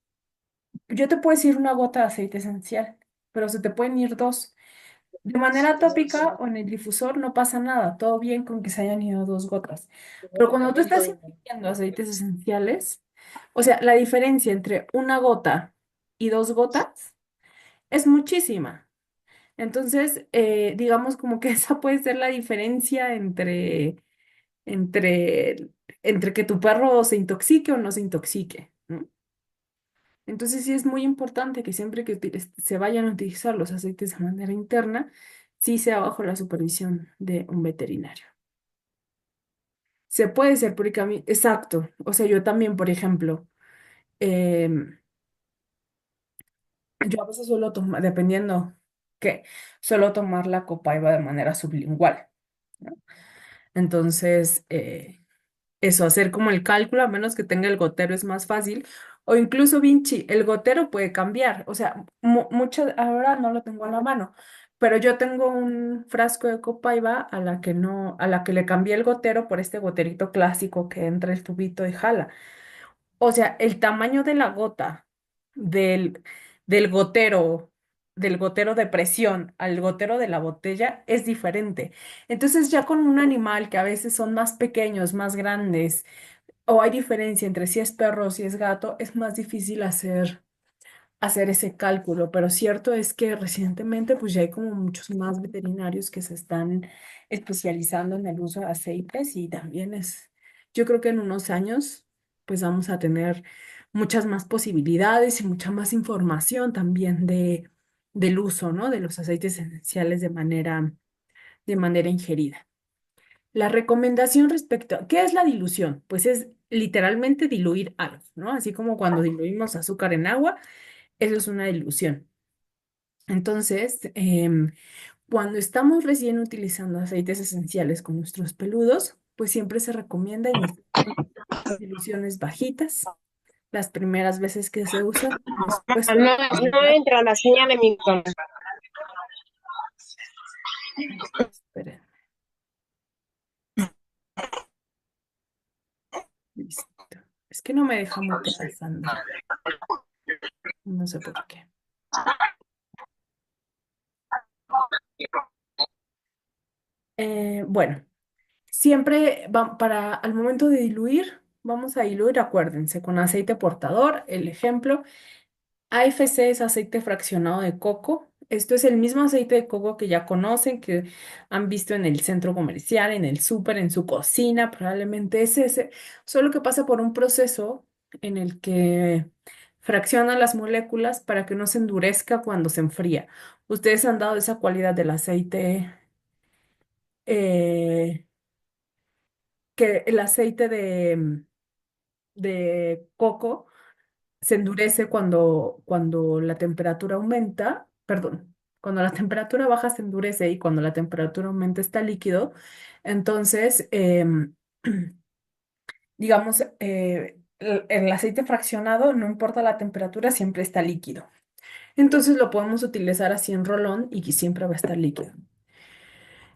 yo te puedo decir una gota de aceite esencial, pero se te pueden ir dos. De manera tópica o en el difusor no pasa nada, todo bien con que se hayan ido dos gotas. Pero cuando tú estás invirtiendo aceites esenciales, o sea, la diferencia entre una gota y dos gotas es muchísima. Entonces, digamos como que esa puede ser la diferencia entre, entre que tu perro se intoxique o no se intoxique, ¿no? Entonces sí es muy importante que siempre que se vayan a utilizar los aceites de manera interna, sí sea bajo la supervisión de un veterinario. Se puede ser porque a mí, exacto, o sea, yo también, por ejemplo, em, yo a veces suelo tomar, dependiendo que suelo tomar la copaiba de manera sublingual, ¿no? Entonces, eso, hacer como el cálculo, a menos que tenga el gotero, es más fácil. O incluso, Vinci, el gotero puede cambiar. O sea, muchas, ahora no lo tengo a la mano, pero yo tengo un frasco de Copaiba a la que no, a la que le cambié el gotero por este goterito clásico que entra el tubito y jala. O sea, el tamaño de la gota del, del gotero, del gotero de presión al gotero de la botella es diferente. Entonces, ya con un animal que a veces son más pequeños, más grandes, o hay diferencia entre si es perro o si es gato, es más difícil hacer ese cálculo, pero cierto es que recientemente pues ya hay como muchos más veterinarios que se están especializando en el uso de aceites y también yo creo que en unos años pues vamos a tener muchas más posibilidades y mucha más información también del uso, ¿no? De los aceites esenciales de manera ingerida. La recomendación respecto a qué es la dilución, pues es literalmente diluir algo, ¿no? Así como cuando diluimos azúcar en agua, eso es una dilución. Entonces, cuando estamos recién utilizando aceites esenciales con nuestros peludos, pues siempre se recomienda iniciar con diluciones bajitas las primeras veces que se usan. Después No, no aumentar. entra la señal en mi teléfono. Esperen, listo. Es que no me deja mutear, Sandra. No sé por qué. Bueno, siempre para al momento de diluir, vamos a diluir, acuérdense, con aceite portador. El ejemplo, AFC es aceite fraccionado de coco. Esto es el mismo aceite de coco que ya conocen, que han visto en el centro comercial, en el súper, en su cocina, probablemente es ese, solo que pasa por un proceso en el que fracciona las moléculas para que no se endurezca cuando se enfría. Ustedes han dado esa cualidad del aceite, eh, que el aceite de coco se endurece cuando la temperatura aumenta, perdón, cuando la temperatura baja se endurece y cuando la temperatura aumenta está líquido. Entonces, digamos, el aceite fraccionado, no importa la temperatura, siempre está líquido. Entonces lo podemos utilizar así en rolón y que siempre va a estar líquido.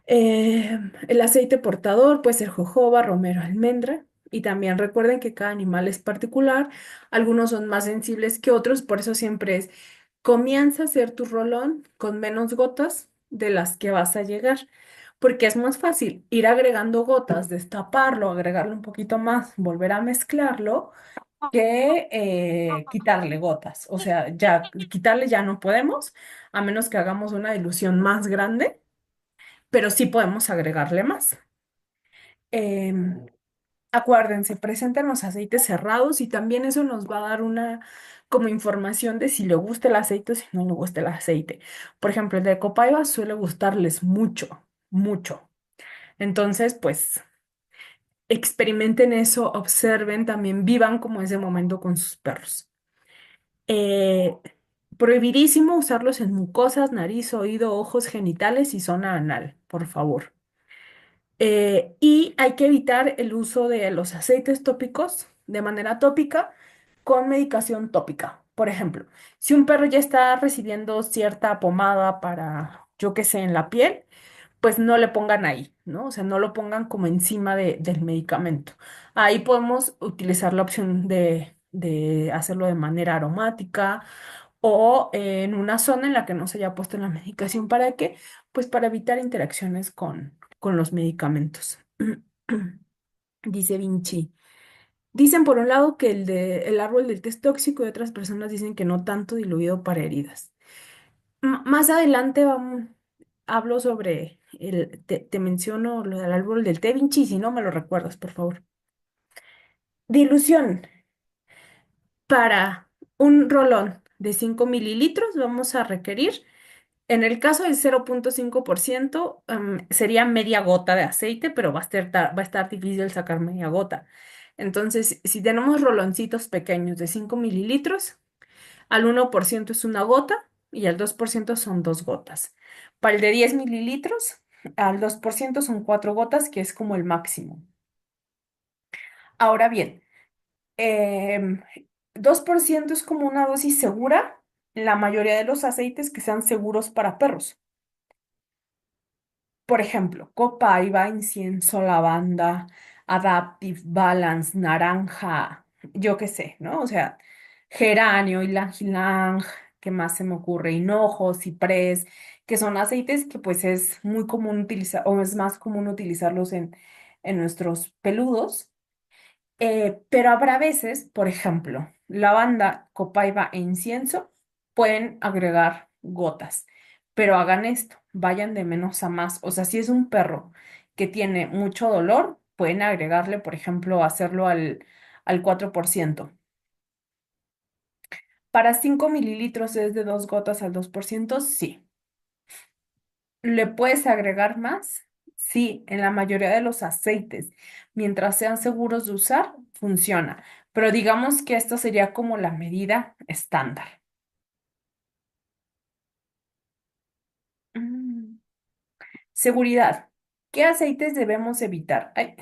El aceite portador puede ser jojoba, romero, almendra. Y también recuerden que cada animal es particular. Algunos son más sensibles que otros, por eso siempre es comienza a hacer tu rolón con menos gotas de las que vas a llegar, porque es más fácil ir agregando gotas, destaparlo, agregarle un poquito más, volver a mezclarlo, que quitarle gotas. O sea, ya quitarle ya no podemos, a menos que hagamos una dilución más grande, pero sí podemos agregarle más. Em, Acuérdense, presenten los aceites cerrados y también eso nos va a dar una como información de si le gusta el aceite o si no le gusta el aceite. Por ejemplo, el de Copaiba suele gustarles mucho, mucho. Entonces, pues experimenten eso, observen, también vivan como ese momento con sus perros. Eh, Prohibidísimo usarlos en mucosas, nariz, oído, ojos, genitales y zona anal, por favor. Y hay que evitar el uso de los aceites tópicos de manera tópica con medicación tópica. Por ejemplo, si un perro ya está recibiendo cierta pomada para, yo qué sé, en la piel, pues no le pongan ahí, ¿no? O sea, no lo pongan como encima del medicamento. Ahí podemos utilizar la opción de hacerlo de manera aromática o en una zona en la que no se haya puesto la medicación. ¿Para qué? Pues para evitar interacciones con los medicamentos. Dice Vinci. Dicen por un lado que el árbol del té es tóxico y otras personas dicen que no tanto diluido para heridas. Más adelante hablo sobre te menciono lo del árbol del té, Vinci, si no me lo recuerdas, por favor. Dilución. Para un rolón de 5 mililitros vamos a requerir, en el caso del 0,5%, sería media gota de aceite, pero va a estar difícil sacar media gota. Entonces, si tenemos roloncitos pequeños de 5 mililitros, al 1% es una gota y al 2% son dos gotas. Para el de 10 mililitros, al 2% son cuatro gotas, que es como el máximo. Ahora bien, em, 2% es como una dosis segura en la mayoría de los aceites que sean seguros para perros. Por ejemplo, copaiba, incienso, lavanda, Adaptive, Balance, naranja, yo qué sé, ¿no? O sea, geranio, ylang ylang, ¿qué más se me ocurre? Hinojo, ciprés, que son aceites que pues es muy común utilizar, o es más común utilizarlos en nuestros peludos. Pero habrá veces, por ejemplo, lavanda, copaiba e incienso pueden agregar gotas, pero hagan esto, vayan de menos a más. O sea, si es un perro que tiene mucho dolor, pueden agregarle, por ejemplo, hacerlo al 4%. Para 5 mililitros es de dos gotas al 2%, sí. ¿Le puedes agregar más? Sí, en la mayoría de los aceites, mientras sean seguros de usar, funciona. Pero digamos que esto sería como la medida estándar. Mm, Seguridad. ¿Qué aceites debemos evitar? Ay,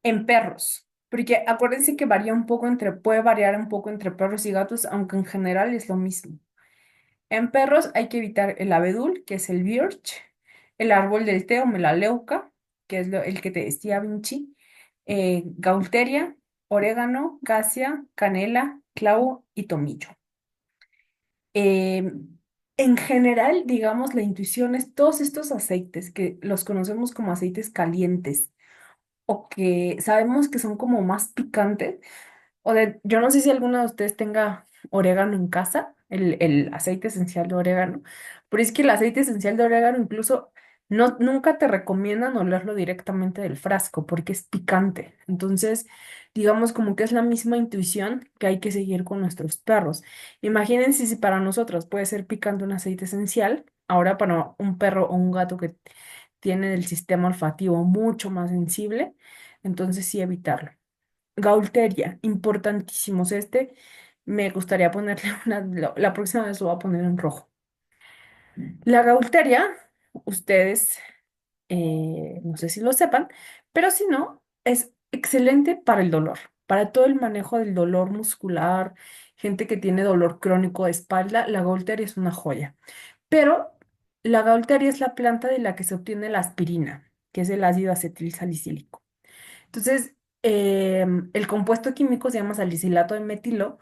en perros. Porque acuérdense que puede variar un poco entre perros y gatos, aunque en general es lo mismo. En perros hay que evitar el abedul, que es el birch, el árbol del té o melaleuca, que es el que te decía Vinci, gaulteria, orégano, casia, canela, clavo y tomillo. Eh, en general, digamos, la intuición es todos estos aceites que los conocemos como aceites calientes o que sabemos que son como más picantes. Yo no sé si alguno de ustedes tenga orégano en casa. el aceite esencial de orégano, pero es que el aceite esencial de orégano incluso no, nunca te recomiendan olerlo directamente del frasco porque es picante. Entonces, digamos como que es la misma intuición que hay que seguir con nuestros perros. Imagínense si para nosotros puede ser picante un aceite esencial, ahora para un perro o un gato que tiene el sistema olfativo mucho más sensible, entonces sí evitarlo. Gaulteria, importantísimos. Este me gustaría ponerle la próxima vez lo voy a poner en rojo. La gaulteria, ustedes no sé si lo sepan, pero si no, es excelente para el dolor, para todo el manejo del dolor muscular, gente que tiene dolor crónico de espalda, la gaulteria es una joya. Pero la gaulteria es la planta de la que se obtiene la aspirina, que es el ácido acetil salicílico. Entonces, el compuesto químico se llama salicilato de metilo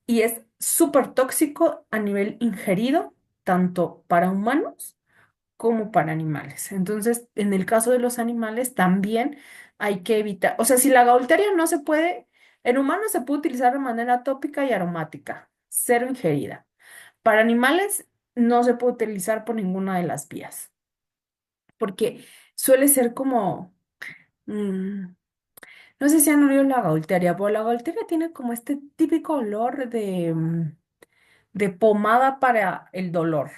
y es súper tóxico a nivel ingerido, tanto para humanos como para animales. Entonces, en el caso de los animales, también hay que evitar, o sea, si la gaulteria no se puede, en humanos se puede utilizar de manera tópica y aromática, cero ingerida. Para animales no se puede utilizar por ninguna de las vías, porque suele ser como, mm, no sé si han oído la gaulteria, pero la gaulteria tiene como este típico olor de pomada para el dolor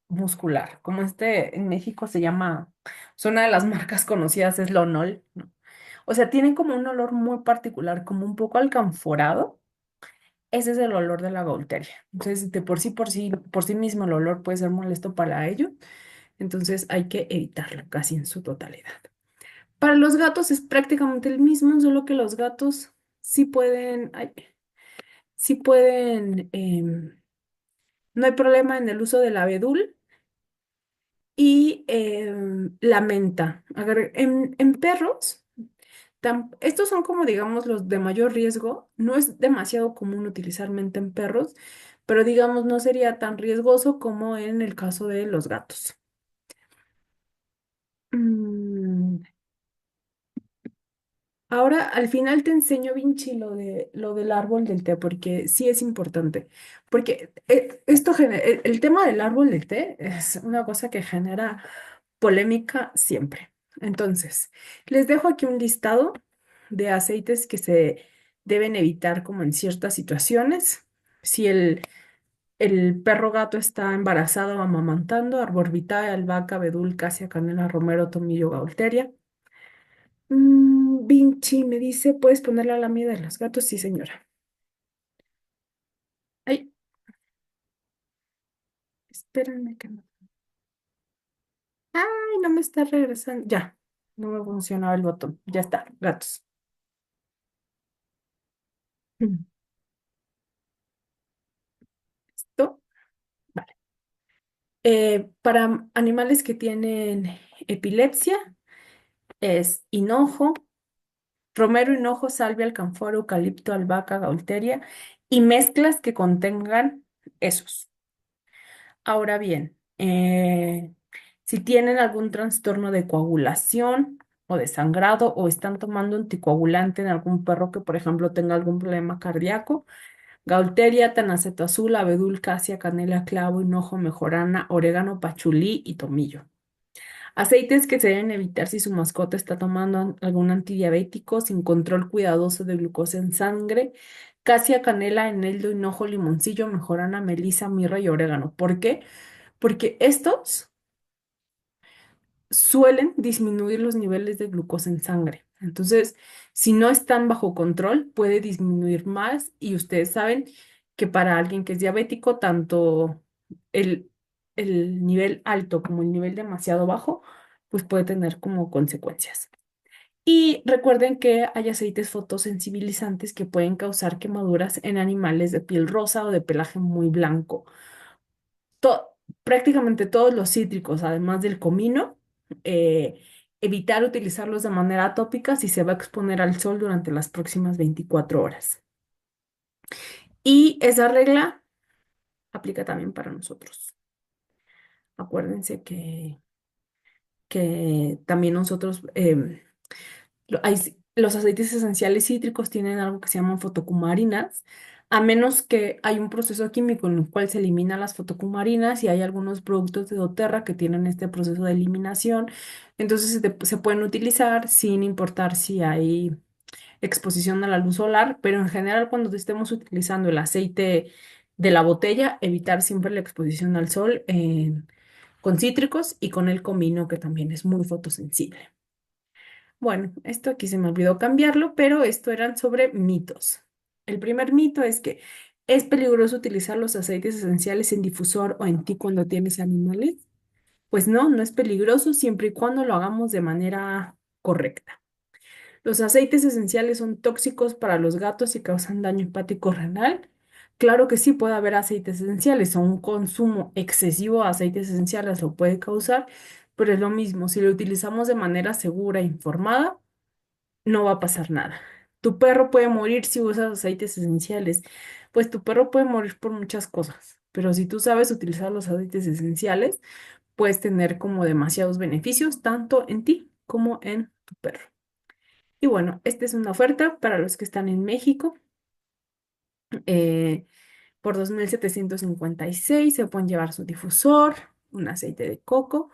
muscular, como este en México se llama, es una de las marcas conocidas, es Lonol, ¿no? O sea, tienen como un olor muy particular, como un poco alcanforado. Ese es el olor de la gaulteria. Entonces, de por sí mismo el olor puede ser molesto para ellos. Entonces, hay que evitarlo casi en su totalidad. Para los gatos es prácticamente el mismo, solo que los gatos sí pueden, ay, sí pueden, no hay problema en el uso del abedul y la menta. En perros, estos son como digamos los de mayor riesgo. No es demasiado común utilizar menta en perros, pero digamos no sería tan riesgoso como en el caso de los gatos. Mm, Ahora, al final te enseño, Vinci, lo del árbol del té, porque sí es importante. Porque el tema del árbol del té es una cosa que genera polémica siempre. Entonces, les dejo aquí un listado de aceites que se deben evitar como en ciertas situaciones. Si el perro gato está embarazado o amamantando, arborvitae, albahaca, abedul, casia, canela, romero, tomillo, gaulteria. Vinci me dice, ¿puedes ponerle a la mía de los gatos? Sí, señora. Ay, espérenme que no. Ay, no me está regresando. Ya, no me funcionaba el botón. Ya está, gatos. Mm, ¿Listo? Vale. Para animales que tienen epilepsia, es hinojo, romero, hinojo, salvia, alcanfor, eucalipto, albahaca, gaulteria y mezclas que contengan esos. Ahora bien, si tienen algún trastorno de coagulación o de sangrado o están tomando anticoagulante en algún perro que, por ejemplo, tenga algún problema cardíaco, Gaulteria, tanaceto azul, abedul, casia, canela, clavo, hinojo, mejorana, orégano, pachulí y tomillo. Aceites que se deben evitar si su mascota está tomando algún antidiabético sin control cuidadoso de glucosa en sangre. Casia, canela, eneldo, hinojo, limoncillo, mejorana, melisa, mirra y orégano. ¿Por qué? Porque estos suelen disminuir los niveles de glucosa en sangre. Entonces, si no están bajo control, puede disminuir más y ustedes saben que para alguien que es diabético, tanto el, el nivel alto como el nivel demasiado bajo, pues puede tener como consecuencias. Y recuerden que hay aceites fotosensibilizantes que pueden causar quemaduras en animales de piel rosa o de pelaje muy blanco prácticamente todos los cítricos, además del comino, eh, evitar utilizarlos de manera tópica si se va a exponer al sol durante las próximas 24 horas. Y esa regla aplica también para nosotros. Acuérdense que también nosotros, los aceites esenciales cítricos tienen algo que se llaman fotocumarinas. a menos que hay un proceso químico en el cual se eliminan las fotocumarinas y hay algunos productos de doTERRA que tienen este proceso de eliminación, entonces se pueden utilizar sin importar si hay exposición a la luz solar, pero en general cuando estemos utilizando el aceite de la botella, evitar siempre la exposición al sol con cítricos y con el comino que también es muy fotosensible. Bueno, esto aquí se me olvidó cambiarlo, pero esto eran sobre mitos. El primer mito es que es peligroso utilizar los aceites esenciales en difusor o en ti cuando tienes animales. Pues no, no es peligroso siempre y cuando lo hagamos de manera correcta. Los aceites esenciales son tóxicos para los gatos y causan daño hepático renal. Claro que sí puede haber aceites esenciales o un consumo excesivo de aceites esenciales lo puede causar, pero es lo mismo, si lo utilizamos de manera segura e informada, no va a pasar nada. Tu perro puede morir si usas aceites esenciales, pues tu perro puede morir por muchas cosas, pero si tú sabes utilizar los aceites esenciales, puedes tener como demasiados beneficios, tanto en ti como en tu perro. Y bueno, esta es una oferta para los que están en México. eh, por 2.756 se pueden llevar su difusor, un aceite de coco,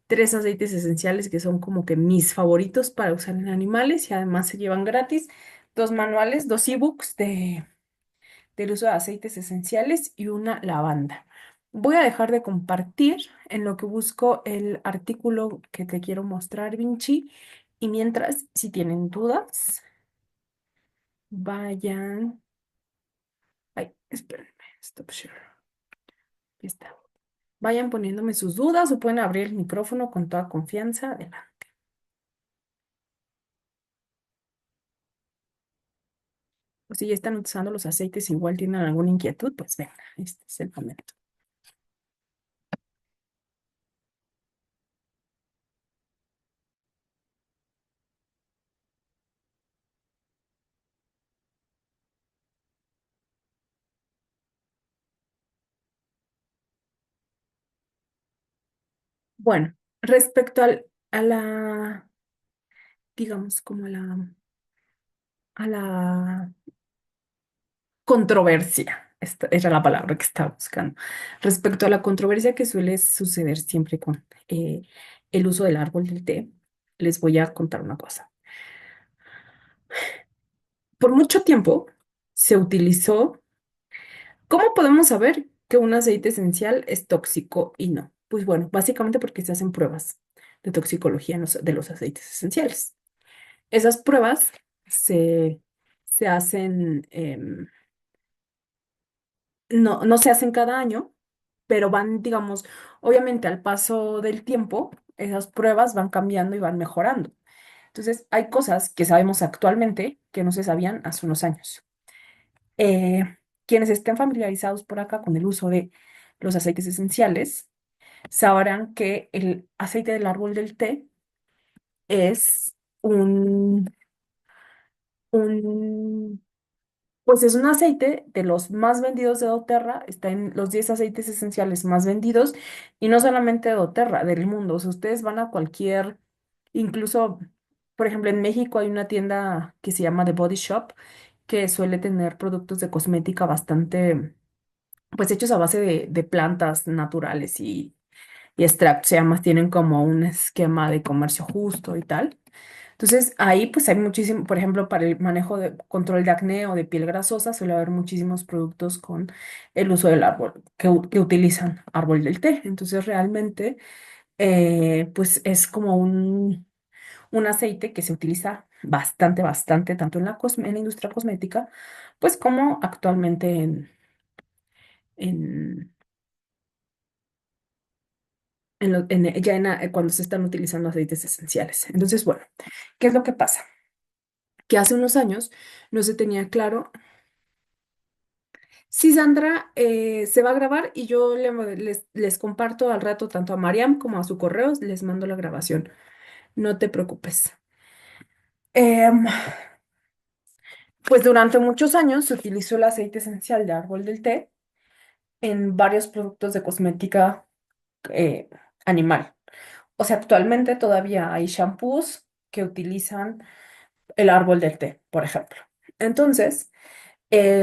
tres aceites esenciales que son como que mis favoritos para usar en animales y además se llevan gratis dos manuales, dos ebooks del uso de aceites esenciales y una lavanda. Voy a dejar de compartir en lo que busco el artículo que te quiero mostrar, Vinci. Y mientras, si tienen dudas, vayan. Ay, espérenme. Stop share. Aquí está. Vayan poniéndome sus dudas o pueden abrir el micrófono con toda confianza. Adelante. O si ya están utilizando los aceites, igual tienen alguna inquietud, pues venga, este es el momento. Bueno, respecto digamos, como a la controversia. Esta era la palabra que estaba buscando. Respecto a la controversia que suele suceder siempre con el uso del árbol del té, les voy a contar una cosa. Por mucho tiempo se utilizó. ¿Cómo podemos saber que un aceite esencial es tóxico y no? Pues bueno, básicamente porque se hacen pruebas de toxicología de los aceites esenciales. Esas pruebas se, se hacen, no se hacen cada año, pero van, digamos, obviamente al paso del tiempo, esas pruebas van cambiando y van mejorando. Entonces, hay cosas que sabemos actualmente que no se sabían hace unos años. Eh, Quienes estén familiarizados por acá con el uso de los aceites esenciales, sabrán que el aceite del árbol del té es un pues es un aceite de los más vendidos de doTERRA, está en los 10 aceites esenciales más vendidos y no solamente de doTERRA, del mundo. O sea, ustedes van a cualquier, incluso, por ejemplo, en México hay una tienda que se llama The Body Shop que suele tener productos de cosmética bastante, pues hechos a base de plantas naturales y extractos, y además tienen como un esquema de comercio justo y tal. Entonces, ahí pues hay muchísimo, por ejemplo, para el manejo de control de acné o de piel grasosa, suele haber muchísimos productos con el uso del árbol, que utilizan árbol del té. Entonces, realmente, pues es como un aceite que se utiliza bastante, bastante, tanto en en la industria cosmética, pues como actualmente en, cuando se están utilizando aceites esenciales. Entonces, bueno, ¿qué es lo que pasa? Que hace unos años no se tenía claro. Sí, Sandra, se va a grabar y yo les comparto al rato tanto a Mariam como a su correo, les mando la grabación. No te preocupes. Em, pues durante muchos años se utilizó el aceite esencial de árbol del té en varios productos de cosmética eh, animal. O sea, actualmente todavía hay shampoos que utilizan el árbol del té, por ejemplo. Entonces,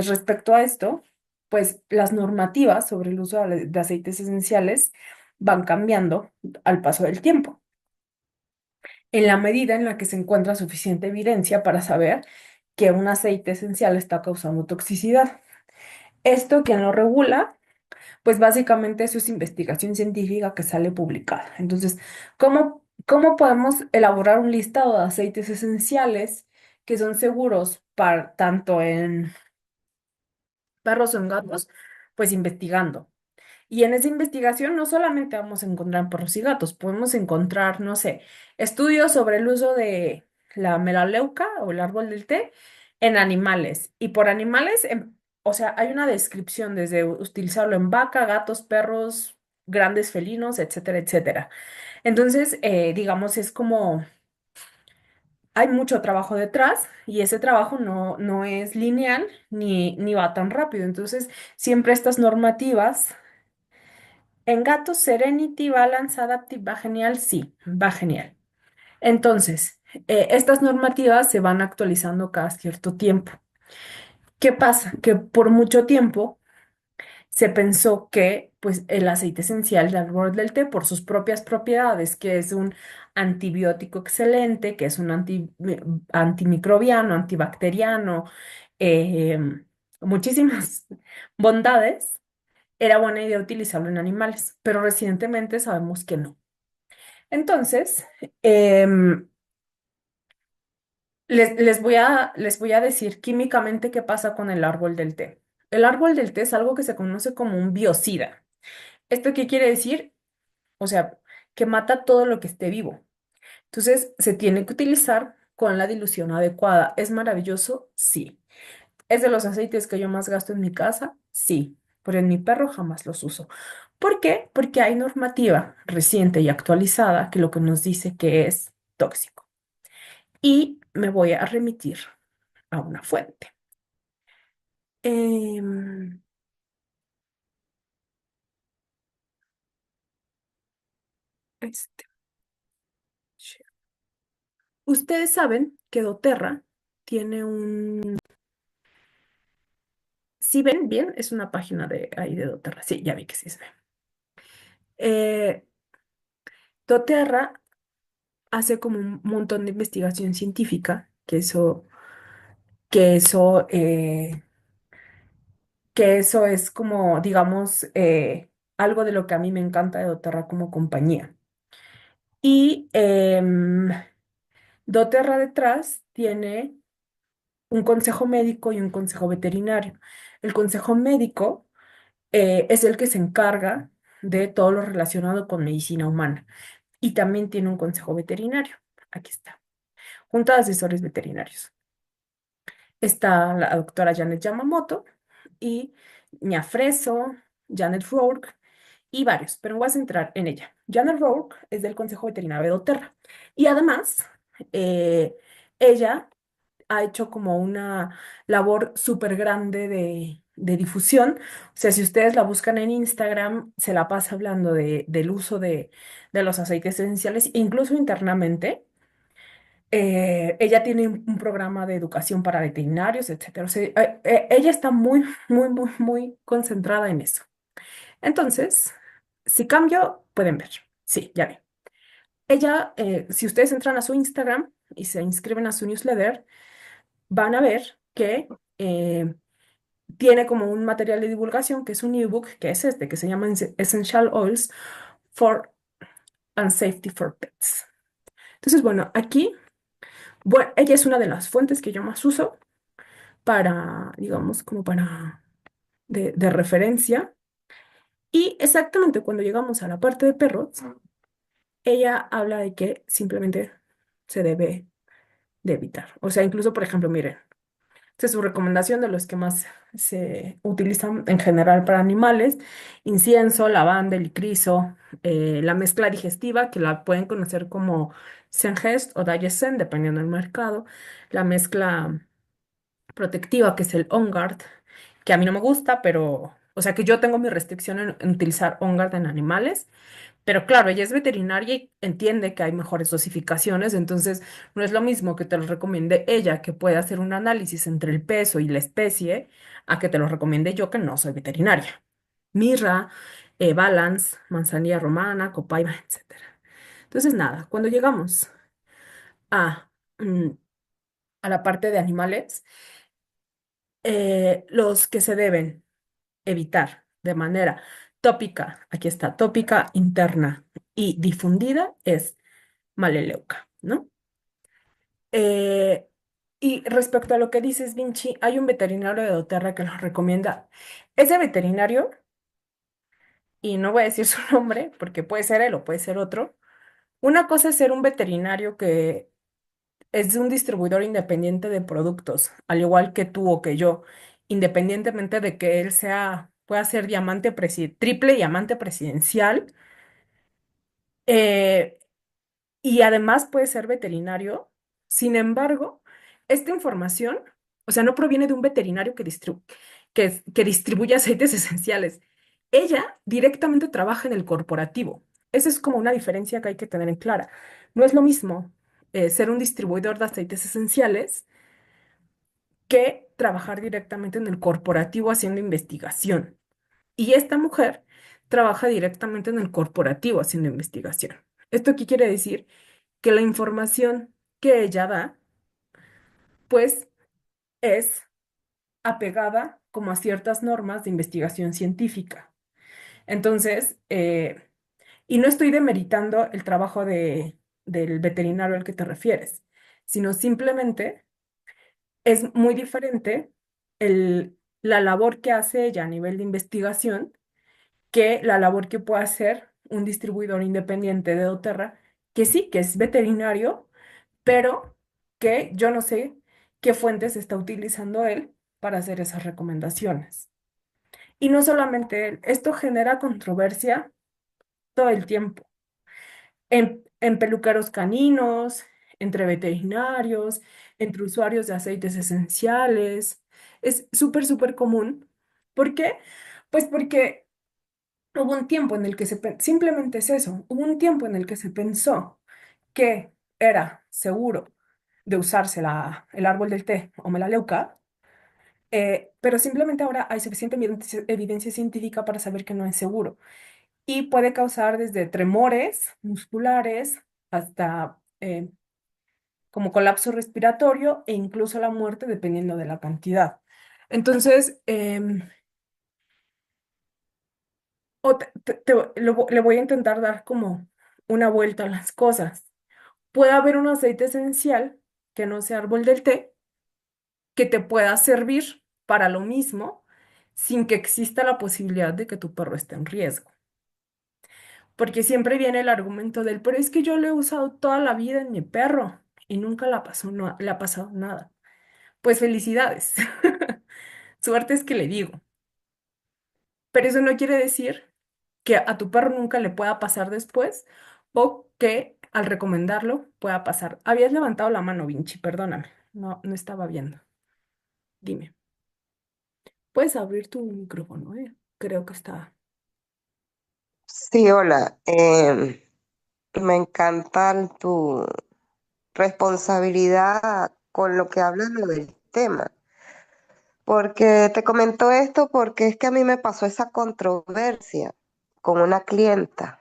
Respecto a esto, pues las normativas sobre el uso de aceites esenciales van cambiando al paso del tiempo, en la medida en la que se encuentra suficiente evidencia para saber que un aceite esencial está causando toxicidad. Esto, ¿quién lo regula? Pues básicamente eso es investigación científica que sale publicada. Entonces, ¿cómo podemos elaborar un listado de aceites esenciales que son seguros para tanto en perros o en gatos? Pues investigando. Y en esa investigación no solamente vamos a encontrar perros y gatos, podemos encontrar, no sé, estudios sobre el uso de la melaleuca o el árbol del té en animales. Y por animales, o sea, hay una descripción desde utilizarlo en vaca, gatos, perros, grandes felinos, etcétera, etcétera. Entonces, digamos, es como hay mucho trabajo detrás y ese trabajo no es lineal ni va tan rápido. Entonces, siempre estas normativas en gatos, Serenity, Balance, Adaptive, va genial, sí, va genial. Entonces, estas normativas se van actualizando cada cierto tiempo. ¿Qué pasa? Que por mucho tiempo se pensó que pues, el aceite esencial del árbol del té, por sus propias propiedades, que es un antibiótico excelente, que es un antimicrobiano, antibacteriano, eh, muchísimas bondades, era buena idea utilizarlo en animales, pero recientemente sabemos que no. Entonces, em, les voy a decir químicamente qué pasa con el árbol del té. El árbol del té es algo que se conoce como un biocida. ¿Esto qué quiere decir? O sea, que mata todo lo que esté vivo. Entonces, se tiene que utilizar con la dilución adecuada. ¿Es maravilloso? Sí. ¿Es de los aceites que yo más gasto en mi casa? Sí, pero en mi perro jamás los uso. ¿Por qué? Porque hay normativa reciente y actualizada que lo que nos dice que es tóxico. Y me voy a remitir a una fuente. Em, este, Ustedes saben que doTERRA tiene un... Si ven bien, es una página de ahí de doTERRA. Sí, ya vi que sí se ve. Eh, doTERRA hace como un montón de investigación científica, que eso, eh, que eso es como, digamos, algo de lo que a mí me encanta de doTERRA como compañía. Y doTERRA detrás tiene un consejo médico y un consejo veterinario. El consejo médico es el que se encarga de todo lo relacionado con medicina humana y también tiene un consejo veterinario. Aquí está, junta de asesores veterinarios. Está la doctora Janet Yamamoto y Ña Freso, Janet Rourke y varios, pero me voy a centrar en ella. Janet Rourke es del Consejo Veterinario de doTERRA y además eh, ella ha hecho como una labor súper grande de difusión. O sea, si ustedes la buscan en Instagram, se la pasa hablando del uso de los aceites esenciales, incluso internamente. Ella tiene un programa de educación para veterinarios, etcétera. O sea, ella está muy, muy, muy, muy concentrada en eso. Entonces, si cambio, pueden ver. Sí, ya vi. Ella, si ustedes entran a su Instagram y se inscriben a su newsletter, van a ver que tiene como un material de divulgación, que es un ebook, que es este, que se llama Essential Oils for and Safety for Pets. Entonces, bueno, aquí, bueno, ella es una de las fuentes que yo más uso para, digamos, como para de referencia. Y exactamente cuando llegamos a la parte de perros, ella habla de que simplemente se debe de evitar. O sea, incluso, por ejemplo, miren, esta es su recomendación de los que más se utilizan en general para animales: incienso, lavanda, el licrizo, la mezcla digestiva, que la pueden conocer como Sengest o Diasen, dependiendo del mercado, la mezcla protectiva, que es el On Guard, que a mí no me gusta, pero, o sea, que yo tengo mi restricción en utilizar On Guard en animales, Pero claro, ella es veterinaria y entiende que hay mejores dosificaciones, entonces no es lo mismo que te lo recomiende ella, que puede hacer un análisis entre el peso y la especie, a que te lo recomiende yo, que no soy veterinaria. Mirra, Balance, manzanilla romana, copaiba, etcétera. Entonces, nada, cuando llegamos a, mm, a la parte de animales, los que se deben evitar de manera tópica, aquí está, tópica, interna y difundida, es Maleleuca, ¿no? Eh, y respecto a lo que dices, Vinci, hay un veterinario de doTERRA que lo recomienda. Ese veterinario, y no voy a decir su nombre porque puede ser él o puede ser otro. Una cosa es ser un veterinario que es un distribuidor independiente de productos, al igual que tú o que yo, independientemente de que él sea, pueda ser triple diamante presidencial, eh, y además puede ser veterinario. Sin embargo, esta información, o sea, no proviene de un veterinario que distribuye aceites esenciales. Ella directamente trabaja en el corporativo. Esa es como una diferencia que hay que tener en clara. No es lo mismo ser un distribuidor de aceites esenciales que trabajar directamente en el corporativo haciendo investigación. Y esta mujer trabaja directamente en el corporativo haciendo investigación. ¿Esto qué quiere decir? Que la información que ella da, pues es apegada como a ciertas normas de investigación científica. Entonces, y no estoy demeritando el trabajo del veterinario al que te refieres, sino simplemente es muy diferente la labor que hace ella a nivel de investigación que la labor que puede hacer un distribuidor independiente de doTERRA, que sí, que es veterinario, pero que yo no sé qué fuentes está utilizando él para hacer esas recomendaciones. Y no solamente él, esto genera controversia todo el tiempo, en peluqueros caninos, entre veterinarios, entre usuarios de aceites esenciales. Es súper, súper común. ¿Por qué? Pues porque hubo un tiempo en el que simplemente es eso, hubo un tiempo en el que se pensó que era seguro de usarse el árbol del té o melaleuca, pero simplemente ahora hay suficiente evidencia científica para saber que no es seguro y puede causar desde tremores musculares hasta como colapso respiratorio e incluso la muerte dependiendo de la cantidad. Entonces, le voy a intentar dar como una vuelta a las cosas. Puede haber un aceite esencial que no sea árbol del té, que te pueda servir para lo mismo sin que exista la posibilidad de que tu perro esté en riesgo. Porque siempre viene el argumento del, pero es que yo lo he usado toda la vida en mi perro y nunca le ha pasado nada. Pues felicidades. Suerte es que le digo. Pero eso no quiere decir que a tu perro nunca le pueda pasar después o que al recomendarlo pueda pasar. Habías levantado la mano, Vinci, perdóname. No, no estaba viendo. Dime. Puedes abrir tu micrófono, ¿eh? Creo que está. Sí, hola. Me encanta tu responsabilidad con lo que hablas lo del tema. Porque te comento esto porque es que a mí me pasó esa controversia con una clienta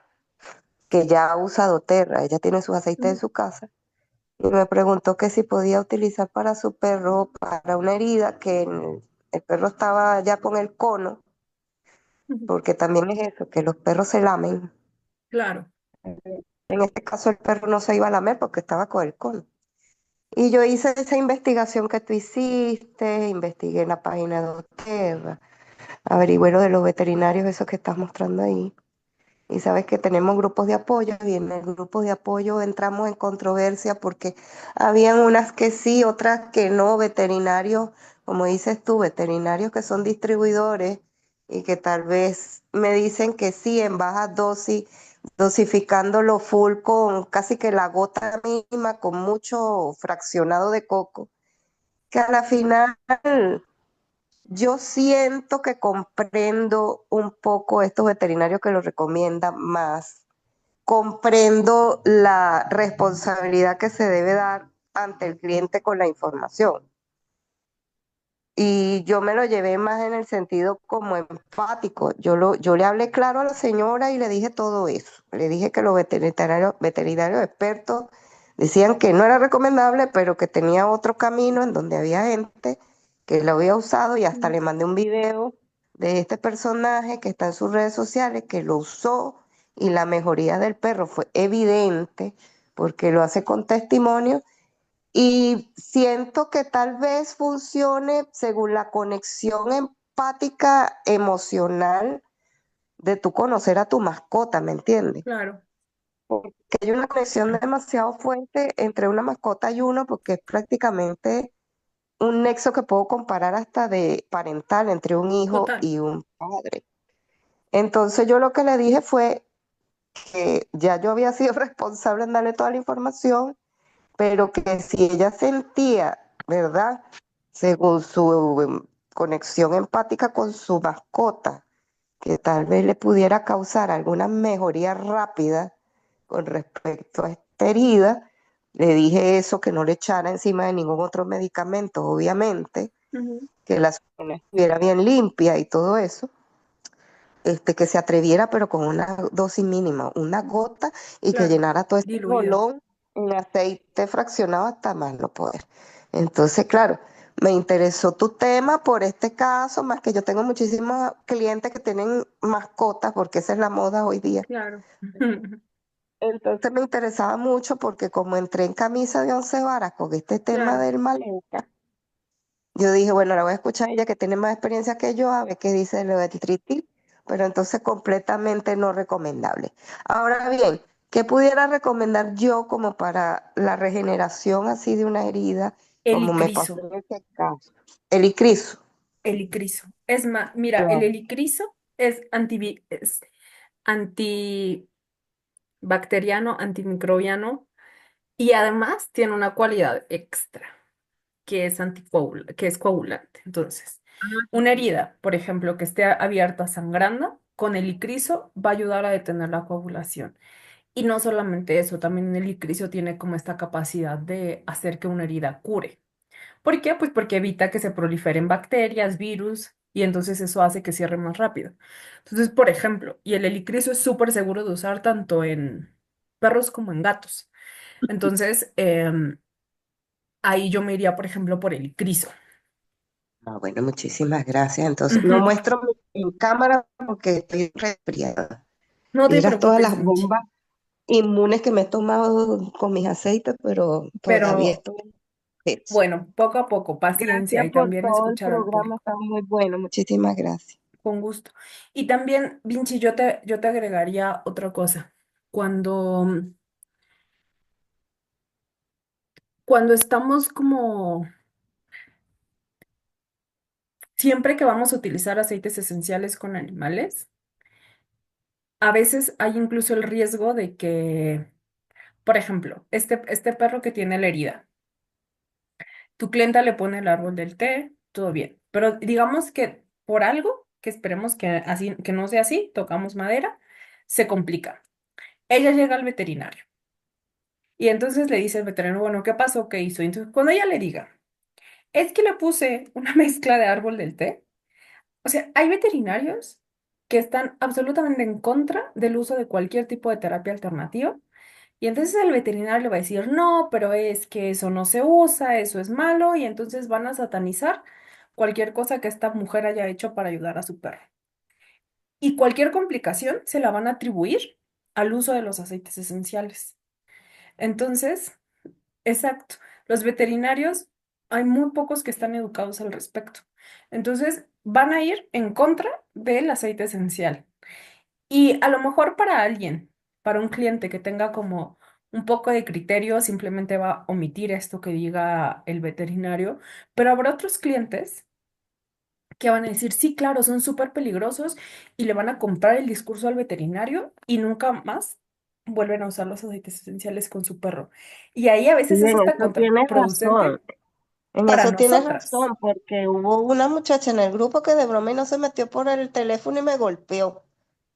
que ya usa doTERRA. Ella tiene sus aceites en Mm. su casa y me preguntó que si podía utilizar para su perro, para una herida que el perro estaba ya con el cono, Ujú. porque también es eso, que los perros se lamen. Claro. En este caso el perro no se iba a lamer porque estaba con el cono. Y yo hice esa investigación que tú hiciste, investigué en la página de doTERRA, averigüé lo de los veterinarios, esos que estás mostrando ahí. Y sabes que tenemos grupos de apoyo y en el grupo de apoyo entramos en controversia porque habían unas que sí, otras que no, veterinarios, como dices tú, veterinarios que son distribuidores y que tal vez me dicen que sí, en baja dosis, dosificándolo full con casi que la gota misma, con mucho fraccionado de coco, que a la final yo siento que comprendo un poco estos veterinarios que lo recomiendan más, comprendo la responsabilidad que se debe dar ante el cliente con la información. Y yo me lo llevé más en el sentido como empático. Yo le hablé claro a la señora y le dije todo eso. Le dije que los veterinarios expertos decían que no era recomendable, pero que tenía otro camino en donde había gente que lo había usado y hasta Mm. le mandé un video de este personaje que está en sus redes sociales que lo usó y la mejoría del perro fue evidente porque lo hace con testimonio y siento que tal vez funcione según la conexión empática emocional de tú conocer a tu mascota, ¿me entiendes? Claro, Porque hay una conexión demasiado fuerte entre una mascota y uno, porque es prácticamente un nexo que puedo comparar hasta de parental entre un hijo total, y un padre. Entonces yo lo que le dije fue que ya yo había sido responsable en darle toda la información pero que si ella sentía, ¿verdad? Según su conexión empática con su mascota, que tal vez le pudiera causar alguna mejoría rápida con respecto a esta herida, le dije eso, que no le echara encima de ningún otro medicamento, obviamente, ujú, que la zona estuviera bien limpia y todo eso, que se atreviera, pero con una dosis mínima, una gota, y que claro, llenara todo este diluido, bolón en aceite fraccionado hasta más no poder. Entonces, claro, me interesó tu tema por este caso, más que yo tengo muchísimos clientes que tienen mascotas, porque esa es la moda hoy día. claro. Entonces me interesaba mucho porque como entré en camisa de once varas con este tema Claro, del malenca, yo dije, bueno, la voy a escuchar a ella que tiene más experiencia que yo, a ver qué dice de lo de tritil, pero entonces completamente no recomendable. Ahora bien, ¿qué pudiera recomendar yo como para la regeneración así de una herida, el como me pasó icriso, en este caso? El icriso. el icriso. Es más, mira, el Claro. helicriso es es antibacteriano, antimicrobiano y además tiene una cualidad extra, que es que es coagulante. Entonces, una herida, por ejemplo, que esté abierta sangrando, con el licrizo va a ayudar a detener la coagulación. Y no solamente eso, también el licrizo tiene como esta capacidad de hacer que una herida cure. ¿Por qué? Pues porque evita que se proliferen bacterias, virus, y entonces eso hace que cierre más rápido. Entonces, por ejemplo, y el helicriso es súper seguro de usar tanto en perros como en gatos. Entonces, ahí yo me iría, por ejemplo, por el criso. Ah, bueno, muchísimas gracias. Entonces, no muestro en cámara porque estoy resfriada. No te Vieras todas preocupes, las Vinci. bombas inmunes que me he tomado con mis aceites, pero todavía Pero estoy en eso. bueno, poco a poco, paciencia Gracias y por también todo el escuchar al programa, público, está muy bueno. Muchísimas gracias. con gusto. Y también, Vinci, yo te agregaría otra cosa. Cuando, cuando estamos como, siempre que vamos a utilizar aceites esenciales con animales, a veces hay incluso el riesgo de que, por ejemplo, este perro que tiene la herida. Tu clienta le pone el árbol del té, todo bien. Pero digamos que por algo, que esperemos que así, que no sea así, tocamos madera, se complica. Ella llega al veterinario y entonces le dice al veterinario, bueno, ¿qué pasó? ¿Qué hizo? Y entonces, cuando ella le diga, es que le puse una mezcla de árbol del té, o sea, hay veterinarios que están absolutamente en contra del uso de cualquier tipo de terapia alternativa. Y entonces el veterinario le va a decir, no, pero es que eso no se usa, eso es malo, y entonces van a satanizar cualquier cosa que esta mujer haya hecho para ayudar a su perro. Y cualquier complicación se la van a atribuir al uso de los aceites esenciales. Entonces, exacto, los veterinarios, hay muy pocos que están educados al respecto. Entonces, van a ir en contra del aceite esencial. Y a lo mejor para alguien, para un cliente que tenga como un poco de criterio, simplemente va a omitir esto que diga el veterinario, pero habrá otros clientes que van a decir, sí, claro, son súper peligrosos y le van a comprar el discurso al veterinario y nunca más vuelven a usar los aceites esenciales con su perro. Y ahí a Sí, veces es en hasta eso tienes razón. contraproducente En para eso tienes nosotras. razón, porque hubo una muchacha en el grupo que de broma y no se metió por el teléfono y me golpeó.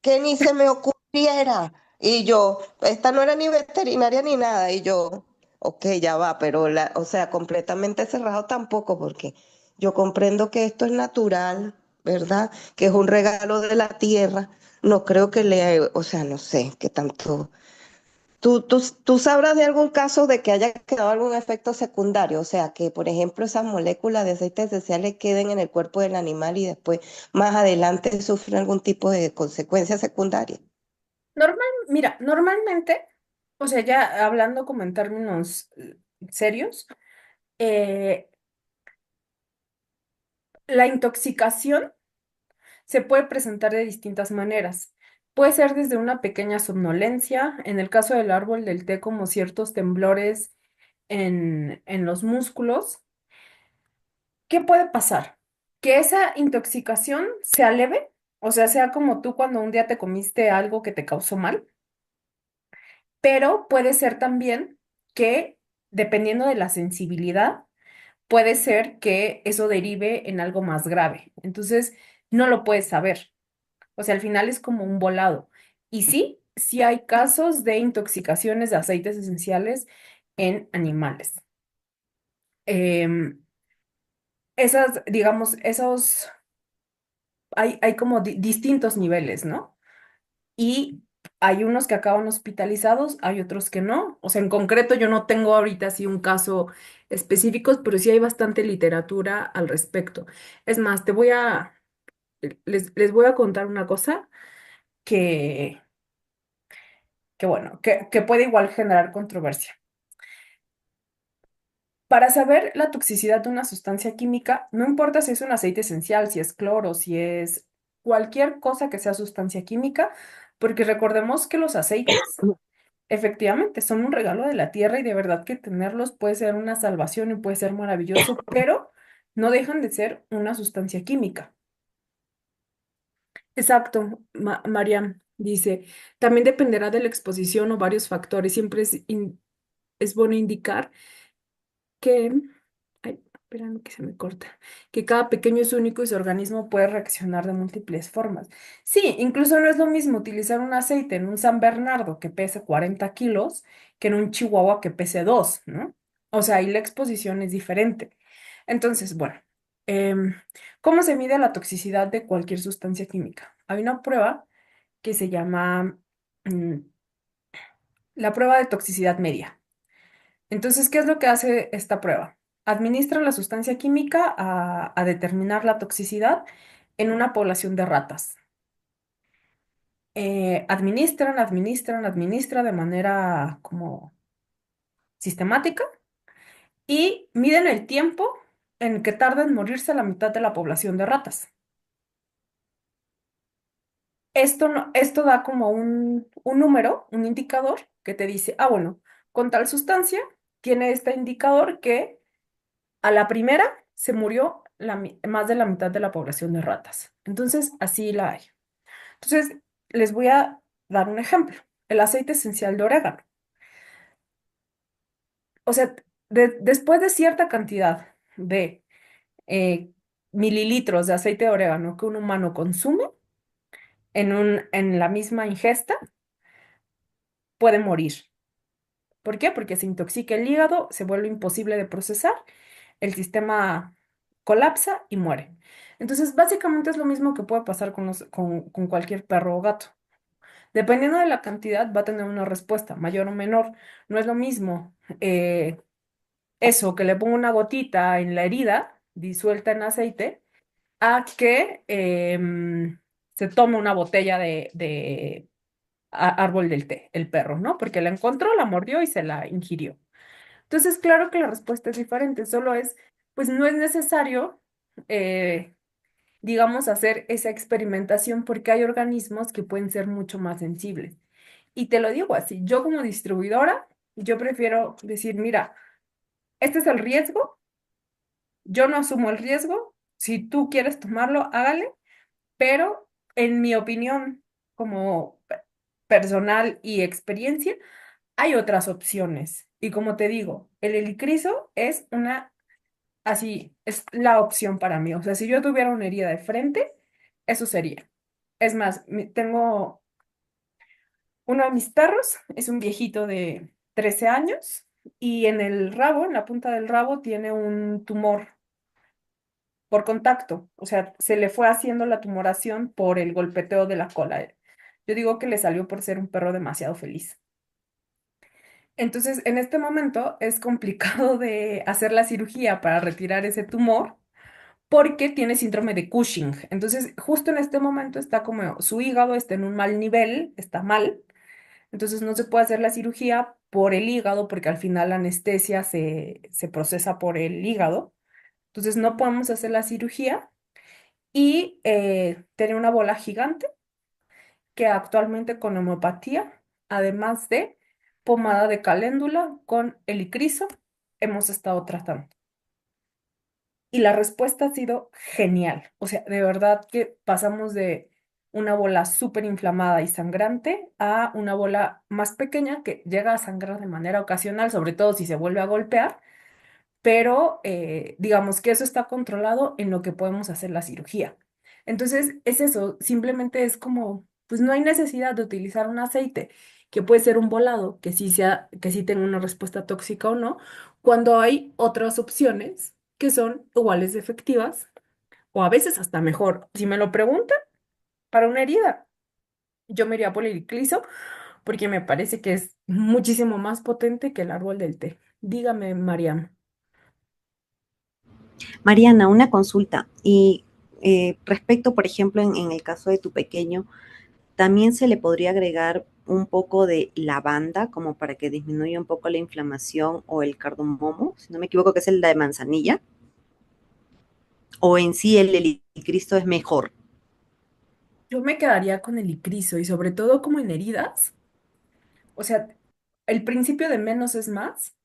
Que ni se me ocurriera. Y yo, esta no era ni veterinaria ni nada. Y yo, ok, ya va, pero o sea, completamente cerrado tampoco, porque yo comprendo que esto es natural, ¿verdad? Que es un regalo de la tierra. No creo que o sea, no sé qué tanto. ¿Tú sabrás de algún caso de que haya quedado algún efecto secundario? O sea, que por ejemplo esas moléculas de aceites esenciales queden en el cuerpo del animal y después más adelante sufren algún tipo de consecuencia secundaria. Mira, normalmente, o sea, ya hablando como en términos serios, eh, la intoxicación se puede presentar de distintas maneras. Puede ser desde una pequeña somnolencia, en el caso del árbol del té, como ciertos temblores en los músculos. ¿Qué puede pasar? Que esa intoxicación sea leve, o sea, sea como tú cuando un día te comiste algo que te causó mal, pero puede ser también que, dependiendo de la sensibilidad, puede ser que eso derive en algo más grave. Entonces, no lo puedes saber. O sea, al final es como un volado. Y sí, sí hay casos de intoxicaciones de aceites esenciales en animales. Em, digamos, hay como distintos niveles, ¿no? Y hay unos que acaban hospitalizados, hay otros que no. O sea, en concreto yo no tengo ahorita así un caso específico, pero sí hay bastante literatura al respecto. Es más, les voy a contar una cosa que, que bueno, que puede igual generar controversia. Para saber la toxicidad de una sustancia química, no importa si es un aceite esencial, si es cloro, si es cualquier cosa que sea sustancia química, porque recordemos que los aceites efectivamente son un regalo de la tierra y de verdad que tenerlos puede ser una salvación y puede ser maravilloso, pero no dejan de ser una sustancia química. Exacto, Mariam dice, también dependerá de la exposición o varios factores. Siempre es bueno indicar que, ay, espérame que se me corta, que cada pequeño es único y su organismo puede reaccionar de múltiples formas. Sí, incluso no es lo mismo utilizar un aceite en un San Bernardo que pese 40 kilos que en un Chihuahua que pese 2, ¿no? O sea, ahí la exposición es diferente. Entonces, bueno, em, ¿cómo se mide la toxicidad de cualquier sustancia química? Hay una prueba que se llama mm, la prueba de toxicidad media. Entonces, ¿qué es lo que hace esta prueba? Administra la sustancia química a determinar la toxicidad en una población de ratas. Administra de manera como sistemática y miden el tiempo en que tarda en morirse la mitad de la población de ratas. Esto, no, esto da como un número, un indicador que te dice, ah, bueno, con tal sustancia tiene este indicador que a la primera se murió más de la mitad de la población de ratas. Entonces, así la hay. Entonces, les voy a dar un ejemplo. El aceite esencial de orégano. O sea, después de cierta cantidad de eh, mililitros de aceite de orégano que un humano consume en la misma ingesta, puede morir. ¿Por qué? Porque se intoxica el hígado, se vuelve imposible de procesar, el sistema colapsa y muere. Entonces, básicamente es lo mismo que puede pasar con cualquier perro o gato. Dependiendo de la cantidad, va a tener una respuesta, mayor o menor. No es lo mismo eso, que le ponga una gotita en la herida disuelta en aceite, a que se tome una botella de árbol del té, el perro, ¿no? Porque la encontró, la mordió y se la ingirió. Entonces, claro que la respuesta es diferente, solo es, pues no es necesario, eh, digamos, hacer esa experimentación porque hay organismos que pueden ser mucho más sensibles. Y te lo digo así, yo como distribuidora, yo prefiero decir, mira, este es el riesgo, yo no asumo el riesgo, si tú quieres tomarlo, hágale, pero en mi opinión, como personal y experiencia, hay otras opciones. Y como te digo, el helicriso es así, es la opción para mí. O sea, si yo tuviera una herida de frente, eso sería. Es más, tengo Uno de mis perros es un viejito de 13 años y en el rabo, en la punta del rabo, tiene un tumor por contacto. O sea, se le fue haciendo la tumoración por el golpeteo de la cola. Yo digo que le salió por ser un perro demasiado feliz. Entonces, en este momento es complicado de hacer la cirugía para retirar ese tumor porque tiene síndrome de Cushing. Entonces, justo en este momento está como su hígado está en un mal nivel, está mal. Entonces, no se puede hacer la cirugía por el hígado porque al final la anestesia se procesa por el hígado. Entonces, no podemos hacer la cirugía y tiene una bola gigante que actualmente con homeopatía, además de pomada de caléndula con helicriso, hemos estado tratando. Y la respuesta ha sido genial. O sea, de verdad que pasamos de una bola súper inflamada y sangrante a una bola más pequeña que llega a sangrar de manera ocasional, sobre todo si se vuelve a golpear, pero digamos que eso está controlado en lo que podemos hacer la cirugía. Entonces, es eso, simplemente es como, pues no hay necesidad de utilizar un aceite, que puede ser un volado, que sí tenga una respuesta tóxica o no, cuando hay otras opciones que son iguales de efectivas o a veces hasta mejor. Si me lo preguntan, para una herida, yo me iría por el glico porque me parece que es muchísimo más potente que el árbol del té. Dígame, Mariam. Mariana, una consulta. Y respecto, por ejemplo, en el caso de tu pequeño, también se le podría agregar un poco de lavanda como para que disminuya un poco la inflamación o el cardamomo, si no me equivoco, que es el de manzanilla, o en sí el helicristo es mejor. Yo me quedaría con el icriso y sobre todo como en heridas. O sea, el principio de menos es más.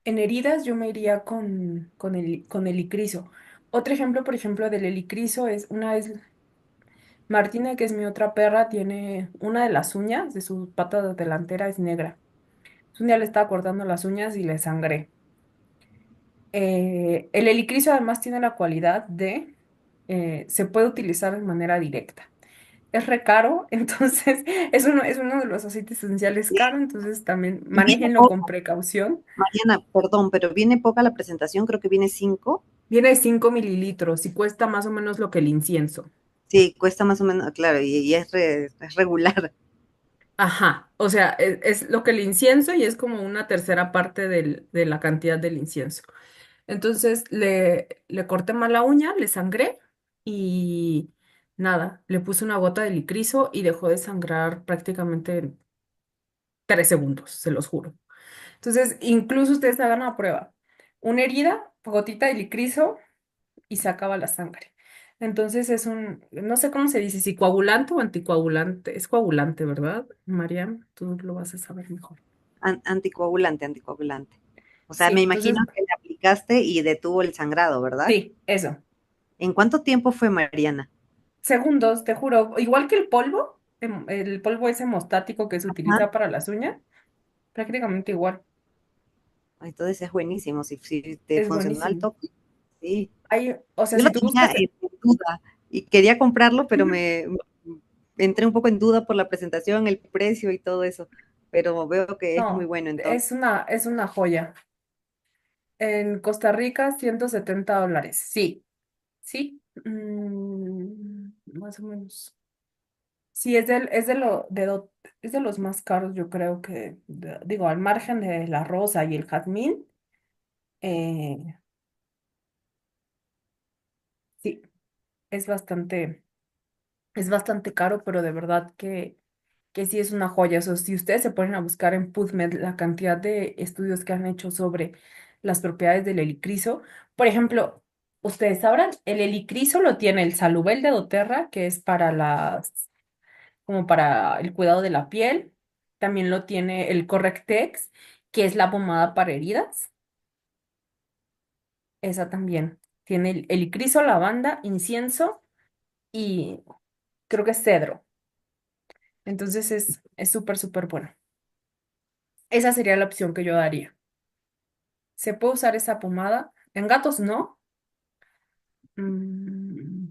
En heridas yo me iría con el icriso. Otro ejemplo, por ejemplo, del helicriso es una vez Martina, que es mi otra perra, tiene una de las uñas de su pata delantera es negra. Un día le estaba cortando las uñas y le sangré. El helicriso además tiene la cualidad de se puede utilizar de manera directa. Es re caro, entonces es uno de los aceites esenciales caro, entonces también Y viene manéjenlo con poca, precaución. Mariana, perdón, pero viene poca la presentación, creo que viene 5. Viene de 5 mililitros y cuesta más o menos lo que el incienso. Sí, cuesta más o menos, claro, y es regular. Ajá, o sea, es lo que el incienso y es como una tercera parte de la cantidad del incienso. Entonces le corté mal la uña, le sangré y nada, le puse una gota de licrizo y dejó de sangrar prácticamente en 3 segundos, se los juro. Entonces, incluso ustedes hagan una prueba. Una herida, gotita de licrizo y se acaba la sangre. Entonces no sé cómo se dice, si coagulante o anticoagulante. Es coagulante, ¿verdad, Mariam? Tú lo vas a saber mejor. Anticoagulante, anticoagulante. O sea, Sí, me entonces, imagino que le aplicaste y detuvo el sangrado, ¿verdad? sí, eso. ¿En cuánto tiempo fue, Mariana? Segundos, te juro. Igual que el polvo es hemostático que se Ajá. utiliza para las uñas, prácticamente igual. Entonces es buenísimo, si te Es funcionó al buenísimo. toque, sí. O sea, Yo si lo tú tenía buscas. en duda y quería comprarlo, pero Ujú. entré un poco en duda por la presentación, el precio y todo eso, pero veo que es muy No, bueno entonces. es una joya. En Costa Rica, $170. Sí, sí, más o menos. Sí, es de los más caros, yo creo que, digo, al margen de la rosa y el jazmín, eh, sí, es bastante, es bastante caro, pero de verdad que sí es una joya. O sea, si ustedes se ponen a buscar en PubMed la cantidad de estudios que han hecho sobre las propiedades del helicriso, por ejemplo, ustedes sabrán, el helicriso lo tiene el Salubel de doTERRA, que es como para el cuidado de la piel. También lo tiene el Correctex, que es la pomada para heridas. Esa también. Tiene el helicriso, lavanda, incienso y creo que es cedro. Entonces es súper, súper bueno. Esa sería la opción que yo daría. ¿Se puede usar esa pomada? En gatos no. Mm,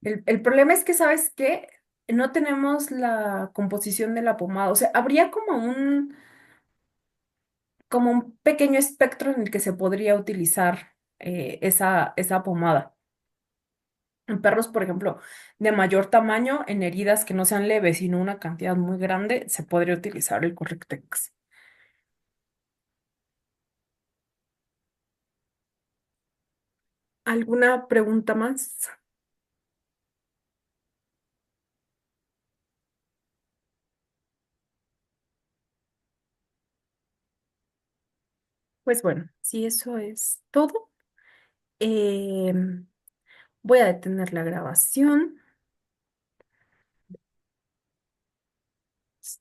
el problema es que, ¿sabes qué? no tenemos la composición de la pomada. O sea, habría como un pequeño espectro en el que se podría utilizar esa pomada. En perros, por ejemplo, de mayor tamaño, en heridas que no sean leves, sino una cantidad muy grande, se podría utilizar el Correctex. ¿Alguna pregunta más? Pues bueno, si eso es todo, em, voy a detener la grabación.